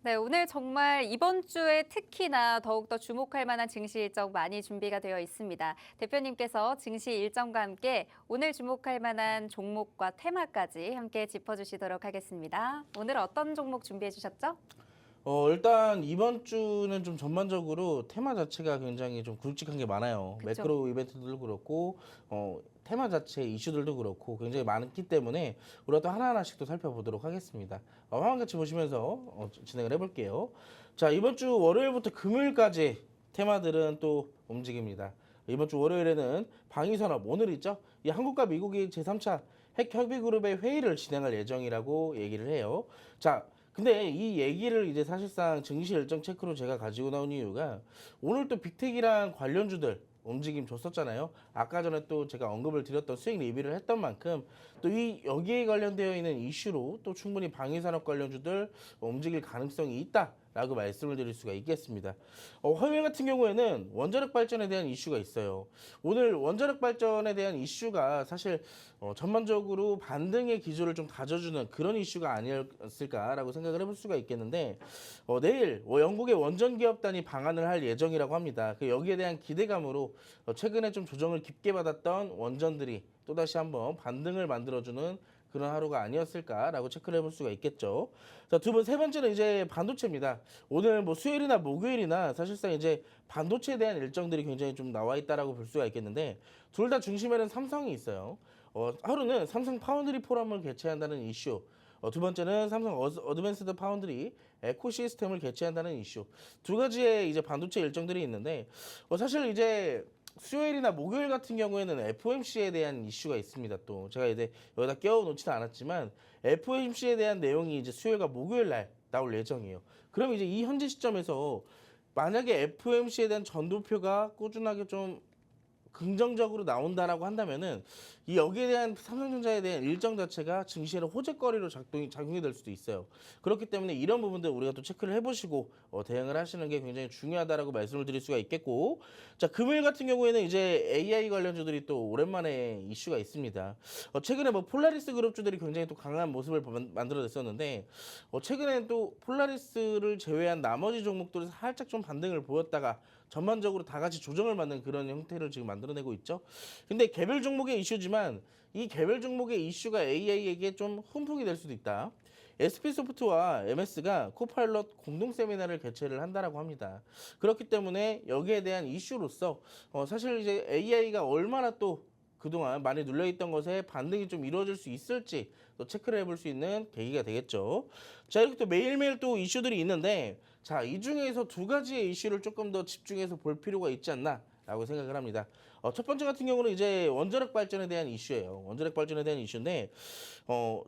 네, 오늘 정말 이번 주에 특히나 더욱더 주목할 만한 증시 일정 많이 준비가 되어 있습니다. 대표님께서 증시 일정과 함께 오늘 주목할 만한 종목과 테마까지 함께 짚어주시도록 하겠습니다. 오늘 어떤 종목 준비해 주셨죠? 일단 이번 주는 좀 전반적으로 테마 자체가 굉장히 좀 굵직한 게 많아요. 그쵸. 매크로 이벤트들도 그렇고 테마 자체 이슈들도 그렇고 굉장히 많기 때문에 우리가 또 하나하나씩 또 살펴보도록 하겠습니다. 화면 같이 보시면서 진행을 해볼게요. 자, 이번 주 월요일부터 금요일까지 테마들은 또 움직입니다. 이번 주 월요일에는 방위산업 오늘 있죠? 이 한국과 미국이 제3차 핵협의그룹의 회의를 진행할 예정이라고 얘기를 해요. 자, 근데 이 얘기를 이제 사실상 증시 일정 체크로 제가 가지고 나온 이유가 오늘 또 빅텍이랑 관련주들 움직임 줬었잖아요. 아까 전에 또 제가 언급을 드렸던 수익 리뷰를 했던 만큼 또 이 여기에 관련되어 있는 이슈로 또 충분히 방위산업 관련주들 움직일 가능성이 있다라고 말씀을 드릴 수가 있겠습니다. 화요일 같은 경우에는 원자력 발전에 대한 이슈가 있어요. 오늘 원자력 발전에 대한 이슈가 사실 전반적으로 반등의 기조를 좀 다져주는 그런 이슈가 아니었을까라고 생각을 해볼 수가 있겠는데 내일 영국의 원전 기업단이 방한을 할 예정이라고 합니다. 여기에 대한 기대감으로 최근에 좀 조정을 깊게 받았던 원전들이 또다시 한번 반등을 만들어주는 그런 하루가 아니었을까라고 체크를 해볼 수가 있겠죠. 자, 세 번째는 이제 반도체입니다. 오늘 뭐 수요일이나 목요일이나 사실상 이제 반도체에 대한 일정들이 굉장히 좀 나와 있다라고 볼 수가 있겠는데 둘 다 중심에는 삼성이 있어요. 하루는 삼성 파운드리 포럼을 개최한다는 이슈. 두 번째는 삼성 어드밴스드 파운드리 에코시스템을 개최한다는 이슈. 두 가지의 이제 반도체 일정들이 있는데 사실 이제 수요일이나 목요일 같은 경우에는 FOMC에 대한 이슈가 있습니다. 또 제가 이제 여기다 껴놓지는 않았지만 FOMC에 대한 내용이 이제 수요일과 목요일 날 나올 예정이에요. 그럼 이제 이 현재 시점에서 만약에 FOMC에 대한 전도표가 꾸준하게 좀 긍정적으로 나온다라고 한다면은 이 여기에 대한 삼성전자에 대한 일정 자체가 증시에는 호재거리로 작용이 될 수도 있어요. 그렇기 때문에 이런 부분들 우리가 또 체크를 해보시고 대응을 하시는 게 굉장히 중요하다라고 말씀을 드릴 수가 있겠고, 자 금요일 같은 경우에는 이제 AI 관련주들이 또 오랜만에 이슈가 있습니다. 최근에 뭐 폴라리스 그룹주들이 굉장히 또 강한 모습을 만들어냈었는데 최근에는 또 폴라리스를 제외한 나머지 종목들이 살짝 좀 반등을 보였다가 전반적으로 다 같이 조정을 받는 그런 형태를 지금 만들어내고 있죠. 근데 개별 종목의 이슈지만 이 개별 종목의 이슈가 AI에게 좀 훈풍이 될 수도 있다. SP소프트와 MS가 코파일럿 공동 세미나를 개최를 한다라고 합니다. 그렇기 때문에 여기에 대한 이슈로서 사실 이제 AI가 얼마나 또 그동안 많이 눌려있던 것에 반등이 좀 이루어질 수 있을지 또 체크를 해볼 수 있는 계기가 되겠죠. 자, 이렇게 또 매일매일 또 이슈들이 있는데 자, 이 중에서 두 가지의 이슈를 조금 더 집중해서 볼 필요가 있지 않나라고 생각을 합니다. 첫 번째 같은 경우는 이제 원자력 발전에 대한 이슈예요. 원자력 발전에 대한 이슈인데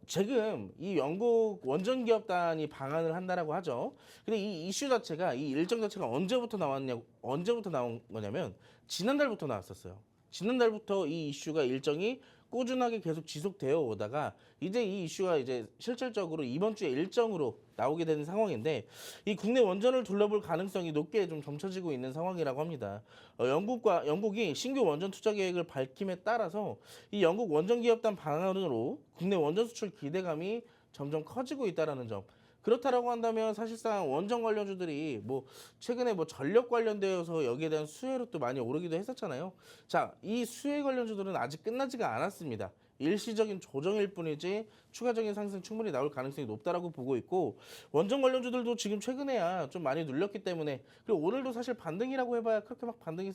지금 이 영국 원전 기업단이 방한을 한다라고 하죠. 근데 이 이슈 자체가 이 일정 자체가 언제부터 나온 거냐면 지난달부터 나왔었어요. 지난달부터 이 이슈가 일정이 꾸준하게 계속 지속되어 오다가 이제 이 이슈가 이제 실질적으로 이번 주에 일정으로 나오게 되는 상황인데 이 국내 원전을 둘러볼 가능성이 높게 좀 점쳐지고 있는 상황이라고 합니다. 영국이 신규 원전 투자 계획을 밝힘에 따라서 이 영국 원전 기업단 방안으로 국내 원전 수출 기대감이 점점 커지고 있다라는 점. 그렇다라고 한다면 사실상 원전 관련주들이 뭐 최근에 뭐 전력 관련되어서 여기에 대한 수혜로 또 많이 오르기도 했었잖아요. 자, 이 수혜 관련주들은 아직 끝나지가 않았습니다. 일시적인 조정일 뿐이지 추가적인 상승 충분히 나올 가능성이 높다라고 보고 있고 원전 관련주들도 지금 최근에야 좀 많이 눌렸기 때문에 그리고 오늘도 사실 반등이라고 해봐야 그렇게 막 반등이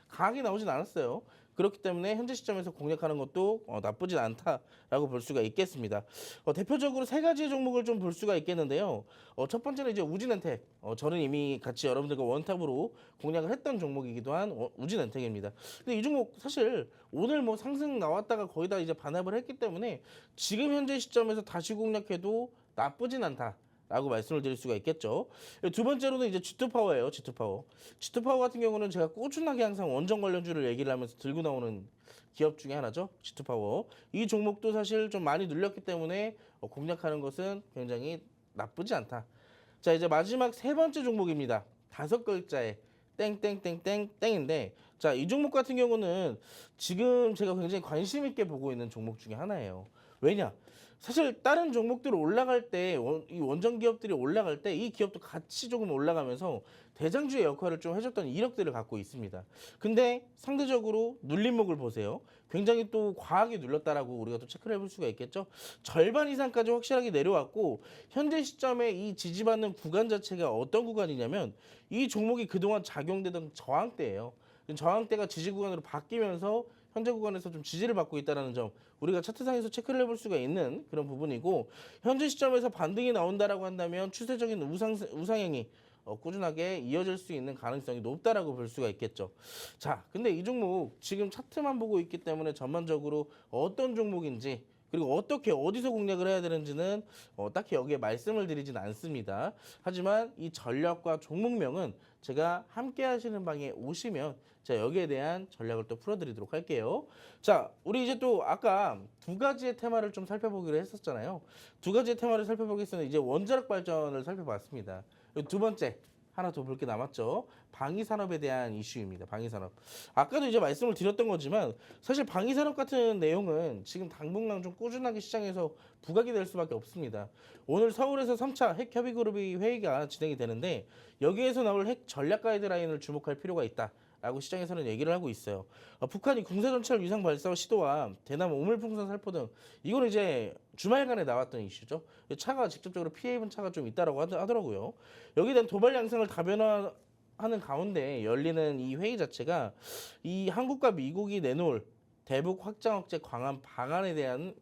강하게 나오진 않았어요. 그렇기 때문에 현재 시점에서 공략하는 것도 나쁘진 않다라고 볼 수가 있겠습니다. 대표적으로 세 가지의 종목을 좀 볼 수가 있겠는데요. 첫 번째는 이제 우진엔텍. 저는 이미 같이 여러분들과 원탑으로 공략을 했던 종목이기도 한 우진엔텍입니다. 근데 이 종목 사실 오늘 뭐 상승 나왔다가 거의 다 이제 반납을 했기 때문에 지금 현재 시점에서 다시 공략해도 나쁘진 않다. 라고 말씀을 드릴 수가 있겠죠. 두 번째로는 이제 G2파워예요. G2파워. G2파워 같은 경우는 제가 꾸준하게 항상 원전 관련주를 얘기를 하면서 들고 나오는 기업 중에 하나죠. G2파워. 이 종목도 사실 좀 많이 눌렸기 때문에 공략하는 것은 굉장히 나쁘지 않다. 자, 이제 마지막 세 번째 종목입니다. 5글자의 땡땡땡땡땡인데 자, 이 종목 같은 경우는 지금 제가 굉장히 관심 있게 보고 있는 종목 중에 하나예요. 왜냐? 사실 다른 종목들 올라갈 때 이 원전 기업들이 올라갈 때 이 기업도 같이 조금 올라가면서 대장주의 역할을 좀 해줬던 이력들을 갖고 있습니다. 근데 상대적으로 눌림목을 보세요. 굉장히 또 과하게 눌렸다라고 우리가 또 체크를 해볼 수가 있겠죠. 절반 이상까지 확실하게 내려왔고 현재 시점에 이 지지받는 구간 자체가 어떤 구간이냐면 이 종목이 그동안 작용되던 저항대예요. 저항대가 지지 구간으로 바뀌면서 현재 구간에서 좀 지지를 받고 있다는 점 우리가 차트상에서 체크를 해볼 수가 있는 그런 부분이고 현재 시점에서 반등이 나온다라고 한다면 추세적인 우상행이 꾸준하게 이어질 수 있는 가능성이 높다라고 볼 수가 있겠죠. 자, 근데 이 종목 지금 차트만 보고 있기 때문에 전반적으로 어떤 종목인지 그리고 어떻게 어디서 공략을 해야 되는지는 딱히 여기에 말씀을 드리진 않습니다. 하지만 이 전략과 종목명은 제가 함께 하시는 방에 오시면 제가 여기에 대한 전략을 또 풀어드리도록 할게요. 자, 우리 이제 또 아까 두 가지의 테마를 좀 살펴보기로 했었잖아요. 두 가지의 테마를 살펴보겠습니다. 이제 원자력 발전을 살펴봤습니다. 두 번째 하나 더 볼 게 남았죠. 방위산업에 대한 이슈입니다. 방위산업. 아까도 이제 말씀을 드렸던 거지만 사실 방위산업 같은 내용은 지금 당분간 좀 꾸준하게 시장에서 부각이 될 수밖에 없습니다. 오늘 서울에서 3차 핵협의그룹이 회의가 진행이 되는데 여기에서 나올 핵 전략 가이드라인을 주목할 필요가 있다. 라고 시장에서는 얘기를 하고 있어요. 북한이 궁사정찰 위상 발사 시도와 대남 오물풍선 살포 등 이거는 이제 주말간에 나왔던 이슈죠. 차가 직접적으로 피해 입은 차가 좀 있다라고 하더라고요. 여기에 대한 도발 양상을 다변화하는 가운데 열리는 이 회의 자체가 이 한국과 미국이 내놓을 대북 확장 억제 방안에 대한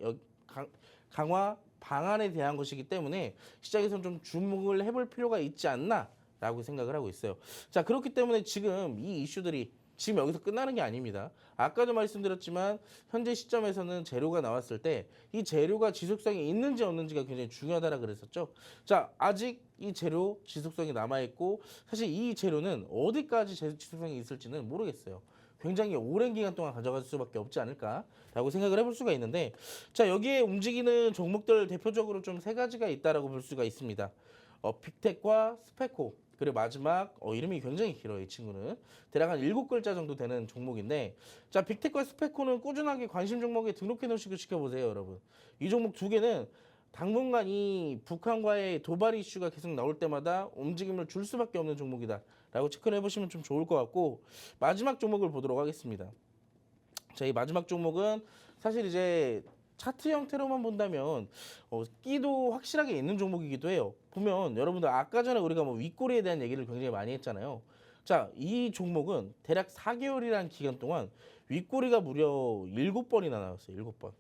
강화 방안에 대한 것이기 때문에 시장에서는 좀 주목을 해볼 필요가 있지 않나라고 생각을 하고 있어요. 자, 그렇기 때문에 지금 이 이슈들이 지금 여기서 끝나는 게 아닙니다. 아까도 말씀드렸지만 현재 시점에서는 재료가 나왔을 때 이 재료가 지속성이 있는지 없는지가 굉장히 중요하다라 그랬었죠. 자, 아직 이 재료 지속성이 남아있고 사실 이 재료는 어디까지 지속성이 있을지는 모르겠어요. 굉장히 오랜 기간 동안 가져갈 수밖에 없지 않을까라고 생각을 해볼 수가 있는데, 자, 여기에 움직이는 종목들 대표적으로 좀 세 가지가 있다라고 볼 수가 있습니다. 빅텍과 스페코, 그리고 마지막 이름이 굉장히 길어요. 이 친구는 대략 한 7글자 정도 되는 종목인데, 자, 빅텍과 스페코는 꾸준하게 관심 종목에 등록해 놓으시고 지켜보세요, 여러분. 이 종목 두 개는 당분간 이 북한과의 도발 이슈가 계속 나올 때마다 움직임을 줄 수밖에 없는 종목이다라고 체크를 해보시면 좀 좋을 것 같고, 마지막 종목을 보도록 하겠습니다. 자, 이 마지막 종목은 사실 이제 차트 형태로만 본다면 끼도 확실하게 있는 종목이기도 해요. 보면 여러분들 아까 전에 우리가 뭐 윗꼬리에 대한 얘기를 굉장히 많이 했잖아요. 자, 이 종목은 대략 4개월이라는 기간 동안 윗꼬리가 무려 7번이나 나왔어요. 7번.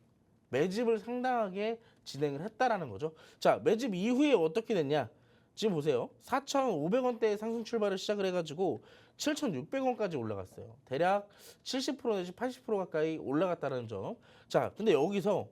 매집을 상당하게 진행을 했다라는 거죠. 자, 매집 이후에 어떻게 됐냐? 지금 보세요. 4,500원대에 상승 출발을 시작을 해가지고 7,600원까지 올라갔어요. 대략 70% 내지 80% 가까이 올라갔다는 점. 자, 근데 여기서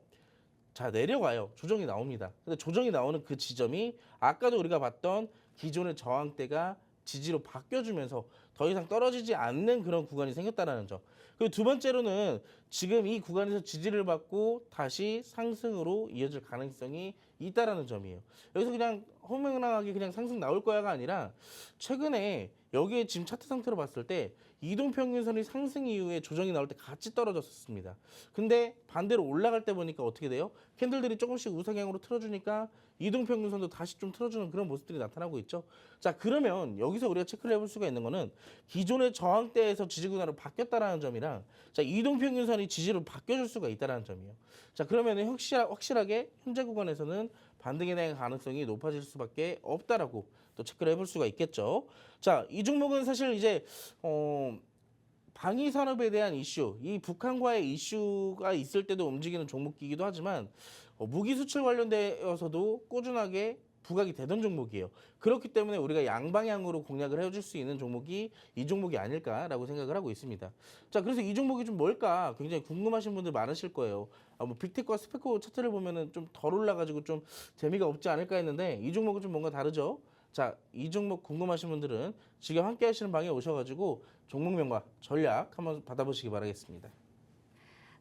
자, 내려가요. 조정이 나옵니다. 근데 조정이 나오는 그 지점이 아까도 우리가 봤던 기존의 저항대가 지지로 바뀌어주면서 더 이상 떨어지지 않는 그런 구간이 생겼다는 점. 그리고 두 번째로는 지금 이 구간에서 지지를 받고 다시 상승으로 이어질 가능성이 있다라는 점이에요. 여기서 그냥 허무맹랑하게 그냥 상승 나올 거야가 아니라 최근에 여기에 지금 차트 상태로 봤을 때 이동평균선이 상승 이후에 조정이 나올 때 같이 떨어졌었습니다. 근데 반대로 올라갈 때 보니까 어떻게 돼요? 캔들들이 조금씩 우상향으로 틀어주니까 이동평균선도 다시 좀 틀어주는 그런 모습들이 나타나고 있죠. 자, 그러면 여기서 우리가 체크를 해볼 수가 있는 거는 기존의 저항대에서 지지구간으로 바뀌었다라는 점이랑, 자, 이동평균선이 지지로 바뀌어줄 수가 있다라는 점이에요. 자, 그러면 확실하게 현재 구간에서는 반등에 대한 가능성이 높아질 수밖에 없다라고 또 체크를 해볼 수가 있겠죠. 자, 이 종목은 사실 이제 방위 산업에 대한 이슈, 이 북한과의 이슈가 있을 때도 움직이는 종목이기도 하지만 무기 수출 관련되어서도 꾸준하게 부각이 되던 종목이에요. 그렇기 때문에 우리가 양방향으로 공략을 해줄 수 있는 종목이 이 종목이 아닐까라고 생각을 하고 있습니다. 자, 그래서 이 종목이 좀 뭘까 굉장히 궁금하신 분들 많으실 거예요. 뭐 빅텍과 스페코 차트를 보면은 좀 덜 올라가지고 좀 재미가 없지 않을까 했는데 이 종목은 좀 뭔가 다르죠. 자, 이 종목 궁금하신 분들은 지금 함께 하시는 방에 오셔가지고 종목명과 전략 한번 받아보시기 바라겠습니다.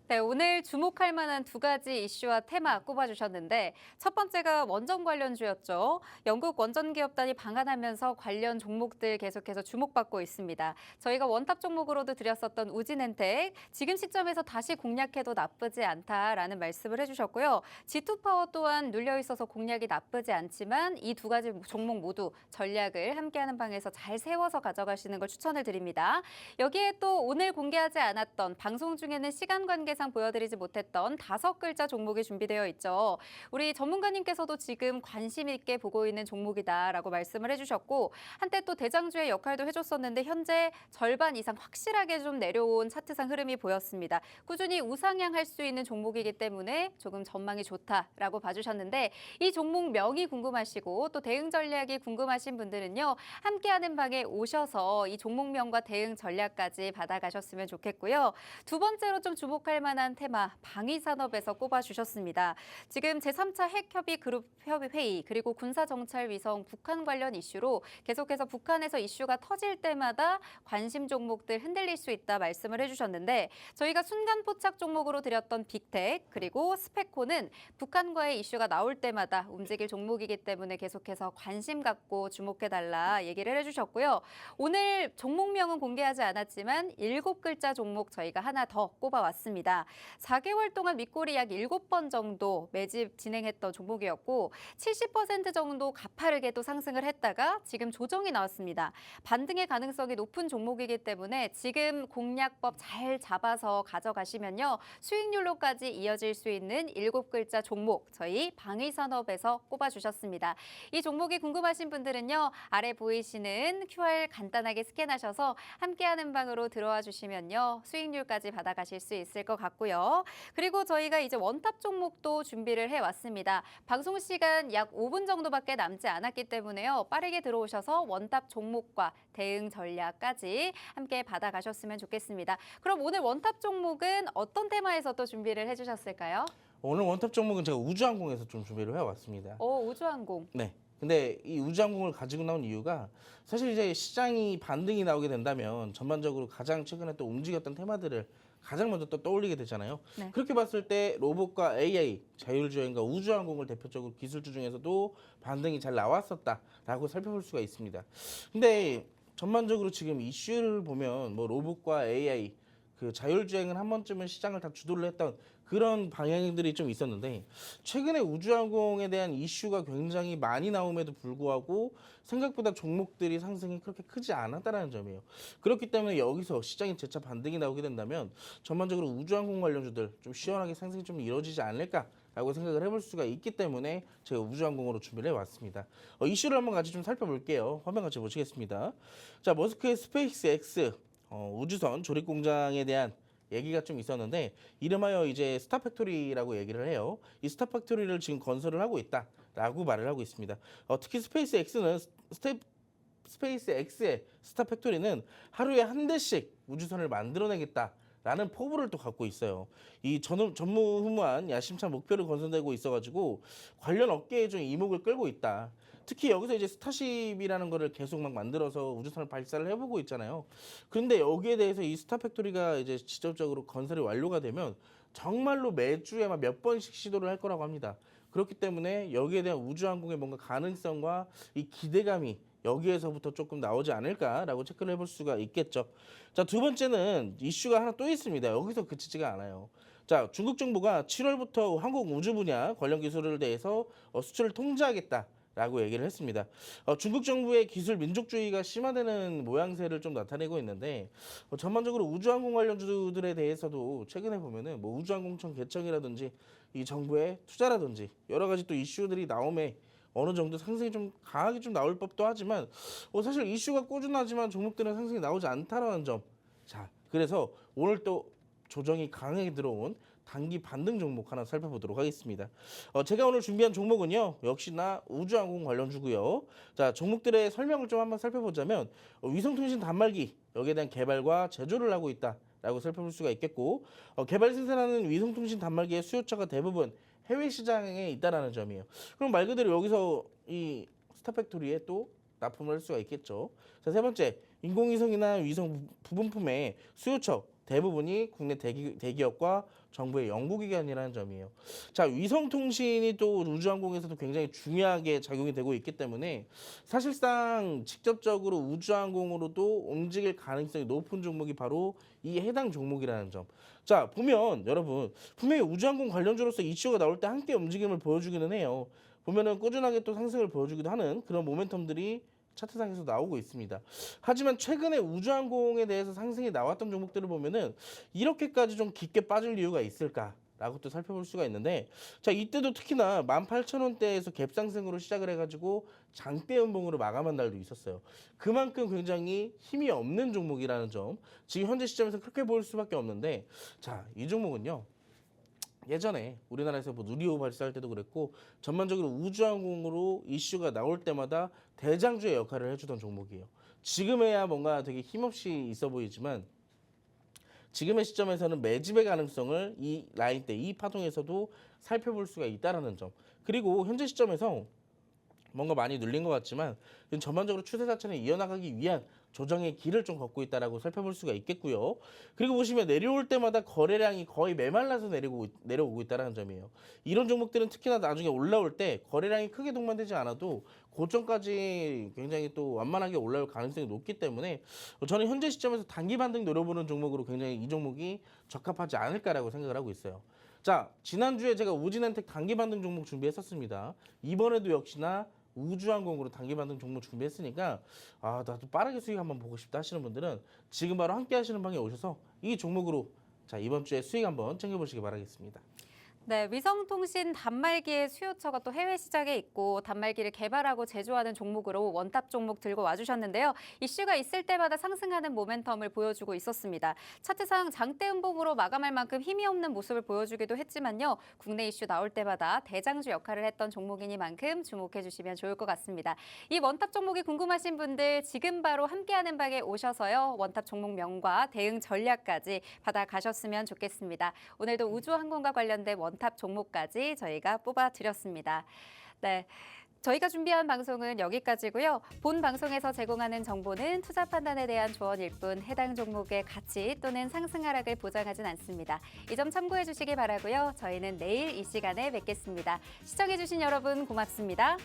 네, 오늘 주목할 만한 두 가지 이슈와 테마 꼽아주셨는데 첫 번째가 원전 관련주였죠. 영국 원전 기업단이 방한하면서 관련 종목들 계속해서 주목받고 있습니다. 저희가 원탑 종목으로도 드렸었던 우진엔텍, 지금 시점에서 다시 공략해도 나쁘지 않다라는 말씀을 해주셨고요. G2파워 또한 눌려있어서 공략이 나쁘지 않지만 이 두 가지 종목 모두 전략을 함께하는 방에서 잘 세워서 가져가시는 걸 추천을 드립니다. 여기에 또 오늘 공개하지 않았던 방송 중에는 시간 관계상 보여드리지 못했던 5글자 종목이 준비되어 있죠. 우리 전문가님께서도 지금 관심 있게 보고 있는 종목이다라고 말씀을 해주셨고 한때 또 대장주의 역할도 해줬었는데 현재 절반 이상 확실하게 좀 내려온 차트상 흐름이 보였습니다. 꾸준히 우상향할 수 있는 종목이기 때문에 조금 전망이 좋다라고 봐주셨는데 이 종목 명이 궁금하시고 또 대응 전략이 궁금하신 분들은요. 함께하는 방에 오셔서 이 종목명과 대응 전략까지 받아가셨으면 좋겠고요. 두 번째로 좀 주목할 만한 테마 방위산업에서 꼽아주셨습니다. 지금 제3차 핵협의 그룹 협의회의 그리고 군사정찰위성 북한 관련 이슈로 계속해서 북한에서 이슈가 터질 때마다 관심 종목들 흔들릴 수 있다 말씀을 해주셨는데 저희가 순간 포착 종목으로 드렸던 빅텍 그리고 스페코는 북한과의 이슈가 나올 때마다 움직일 종목이기 때문에 계속해서 관심 갖고 주목해달라 얘기를 해주셨고요. 오늘 종목명은 공개하지 않았지만 7글자 종목 저희가 하나 더 꼽아왔습니다. 있습니다. 4개월 동안 윗골이 약 7번 정도 매집 진행했던 종목이었고 70% 정도 가파르게도 상승을 했다가 지금 조정이 나왔습니다. 반등의 가능성이 높은 종목이기 때문에 지금 공략법 잘 잡아서 가져가시면요. 수익률로까지 이어질 수 있는 7글자 종목 저희 방위산업에서 꼽아주셨습니다. 이 종목이 궁금하신 분들은요. 아래 보이시는 QR 간단하게 스캔하셔서 함께하는 방으로 들어와 주시면요. 수익률까지 받아가실 수 있을 것 같고요. 그리고 저희가 이제 원탑 종목도 준비를 해왔습니다. 방송 시간 약 5분 정도밖에 남지 않았기 때문에요. 빠르게 들어오셔서 원탑 종목과 대응 전략까지 함께 받아가셨으면 좋겠습니다. 그럼 오늘 원탑 종목은 어떤 테마에서 또 준비를 해주셨을까요? 오늘 원탑 종목은 제가 우주항공에서 좀 준비를 해왔습니다. 우주항공. 네. 근데 이 우주항공을 가지고 나온 이유가 사실 이제 시장이 반등이 나오게 된다면 전반적으로 가장 최근에 또 움직였던 테마들을 가장 먼저 또 떠올리게 되잖아요. 네. 그렇게 봤을 때 로봇과 AI, 자율주행과 우주항공을 대표적으로 기술주 중에서도 반등이 잘 나왔었다라고 살펴볼 수가 있습니다. 근데 전반적으로 지금 이슈를 보면 뭐 로봇과 AI, 그 자율주행은 한 번쯤은 시장을 다 주도를 했던 그런 방향들이 좀 있었는데 최근에 우주항공에 대한 이슈가 굉장히 많이 나옴에도 불구하고 생각보다 종목들이 상승이 그렇게 크지 않았다는 점이에요. 그렇기 때문에 여기서 시장이 재차 반등이 나오게 된다면 전반적으로 우주항공 관련주들 좀 시원하게 상승이 좀 이루어지지 않을까라고 생각을 해볼 수가 있기 때문에 제가 우주항공으로 준비를 해왔습니다. 이슈를 한번 같이 좀 살펴볼게요. 화면 같이 보시겠습니다. 자, 머스크의 스페이스 X 우주선 조립 공장에 대한 얘기가 좀 있었는데 이름하여 이제 스타팩토리라고 얘기를 해요. 이 스타팩토리를 지금 건설을 하고 있다라고 말을 하고 있습니다. 특히 스페이스 X의 스타팩토리는 하루에 한 대씩 우주선을 만들어내겠다라는 포부를 또 갖고 있어요. 이 전무후무한 야심찬 목표를 건설되고 있어가지고 관련 업계에 좀 이목을 끌고 있다. 특히 여기서 이제 스타쉽이라는 거를 계속 막 만들어서 우주선을 발사를 해보고 있잖아요. 그런데 여기에 대해서 이 스타팩토리가 이제 직접적으로 건설이 완료가 되면 정말로 매주에 막 몇 번씩 시도를 할 거라고 합니다. 그렇기 때문에 여기에 대한 우주항공의 뭔가 가능성과 이 기대감이 여기에서부터 조금 나오지 않을까라고 체크를 해볼 수가 있겠죠. 자, 두 번째는 이슈가 하나 또 있습니다. 여기서 그치지가 않아요. 자, 중국 정부가 7월부터 항공 우주 분야 관련 기술을 대해서 수출을 통제하겠다. 라고 얘기를 했습니다. 중국 정부의 기술 민족주의가 심화되는 모양새를 좀 나타내고 있는데 전반적으로 우주항공 관련주들에 대해서도 최근에 보면은 뭐 우주항공청 개청이라든지 이 정부의 투자라든지 여러 가지 또 이슈들이 나옴에 어느 정도 상승이 좀 강하게 좀 나올 법도 하지만 사실 이슈가 꾸준하지만 종목들은 상승이 나오지 않다라는 점. 자, 그래서 오늘 또 조정이 강하게 들어온 단기 반등 종목 하나 살펴보도록 하겠습니다. 제가 오늘 준비한 종목은요. 역시나 우주항공 관련주고요. 자, 종목들의 설명을 좀 한번 살펴보자면 위성통신 단말기 여기에 대한 개발과 제조를 하고 있다라고 살펴볼 수가 있겠고 개발 생산하는 위성통신 단말기의 수요처가 대부분 해외 시장에 있다라는 점이에요. 그럼 말 그대로 여기서 이 스타팩토리에 또 납품을 할 수가 있겠죠. 자, 세 번째, 인공위성이나 위성 부분품의 수요처 대부분이 국내 대기업과 정부의 연구기관이라는 점이에요. 자, 위성통신이 또 우주항공에서도 굉장히 중요하게 작용이 되고 있기 때문에 사실상 직접적으로 우주항공으로도 움직일 가능성이 높은 종목이 바로 이 해당 종목이라는 점. 자, 보면 여러분 분명히 우주항공 관련주로서 이슈가 나올 때 함께 움직임을 보여주기는 해요. 보면은 꾸준하게 또 상승을 보여주기도 하는 그런 모멘텀들이 차트상에서 나오고 있습니다. 하지만 최근에 우주항공에 대해서 상승이 나왔던 종목들을 보면은 이렇게까지 좀 깊게 빠질 이유가 있을까라고 또 살펴볼 수가 있는데 자, 이때도 특히나 18,000원대에서 갭상승으로 시작을 해가지고 장대 연봉으로 마감한 날도 있었어요. 그만큼 굉장히 힘이 없는 종목이라는 점 지금 현재 시점에서 그렇게 볼 수밖에 없는데 자, 이 종목은요. 예전에 우리나라에서 뭐 누리호 발사할 때도 그랬고 전반적으로 우주항공으로 이슈가 나올 때마다 대장주의 역할을 해주던 종목이에요. 지금에야 뭔가 되게 힘없이 있어 보이지만 지금의 시점에서는 매집의 가능성을 이 라인대, 이 파동에서도 살펴볼 수가 있다는 점. 그리고 현재 시점에서 뭔가 많이 눌린 것 같지만 전반적으로 추세 자체는 이어나가기 위한 조정의 길을 좀 걷고 있다라고 살펴볼 수가 있겠고요. 그리고 보시면 내려올 때마다 거래량이 거의 메말라서 내려오고 있다는 점이에요. 이런 종목들은 특히나 나중에 올라올 때 거래량이 크게 동반되지 않아도 고점까지 굉장히 또 완만하게 올라올 가능성이 높기 때문에 저는 현재 시점에서 단기 반등 노려보는 종목으로 굉장히 이 종목이 적합하지 않을까라고 생각을 하고 있어요. 자, 지난주에 제가 우진엔텍 단기 반등 종목 준비했었습니다. 이번에도 역시나 우주항공으로 단기 반등 종목 준비했으니까 나도 빠르게 수익 한번 보고 싶다 하시는 분들은 지금 바로 함께 하시는 방에 오셔서 이 종목으로 자, 이번 주에 수익 한번 챙겨보시기 바라겠습니다. 네, 위성통신 단말기의 수요처가 또 해외 시장에 있고 단말기를 개발하고 제조하는 종목으로 원탑 종목 들고 와주셨는데요. 이슈가 있을 때마다 상승하는 모멘텀을 보여주고 있었습니다. 차트상 장대 음봉으로 마감할 만큼 힘이 없는 모습을 보여주기도 했지만요. 국내 이슈 나올 때마다 대장주 역할을 했던 종목이니만큼 주목해 주시면 좋을 것 같습니다. 이 원탑 종목이 궁금하신 분들 지금 바로 함께하는 방에 오셔서요. 원탑 종목명과 대응 전략까지 받아가셨으면 좋겠습니다. 오늘도 우주항공과 관련된 원탑 종목까지 저희가 뽑아드렸습니다. 네. 저희가 준비한 방송은 여기까지고요. 본 방송에서 제공하는 정보는 투자 판단에 대한 조언일 뿐 해당 종목의 가치 또는 상승 하락을 보장하진 않습니다. 이 점 참고해 주시기 바라고요. 저희는 내일 이 시간에 뵙겠습니다. 시청해 주신 여러분 고맙습니다.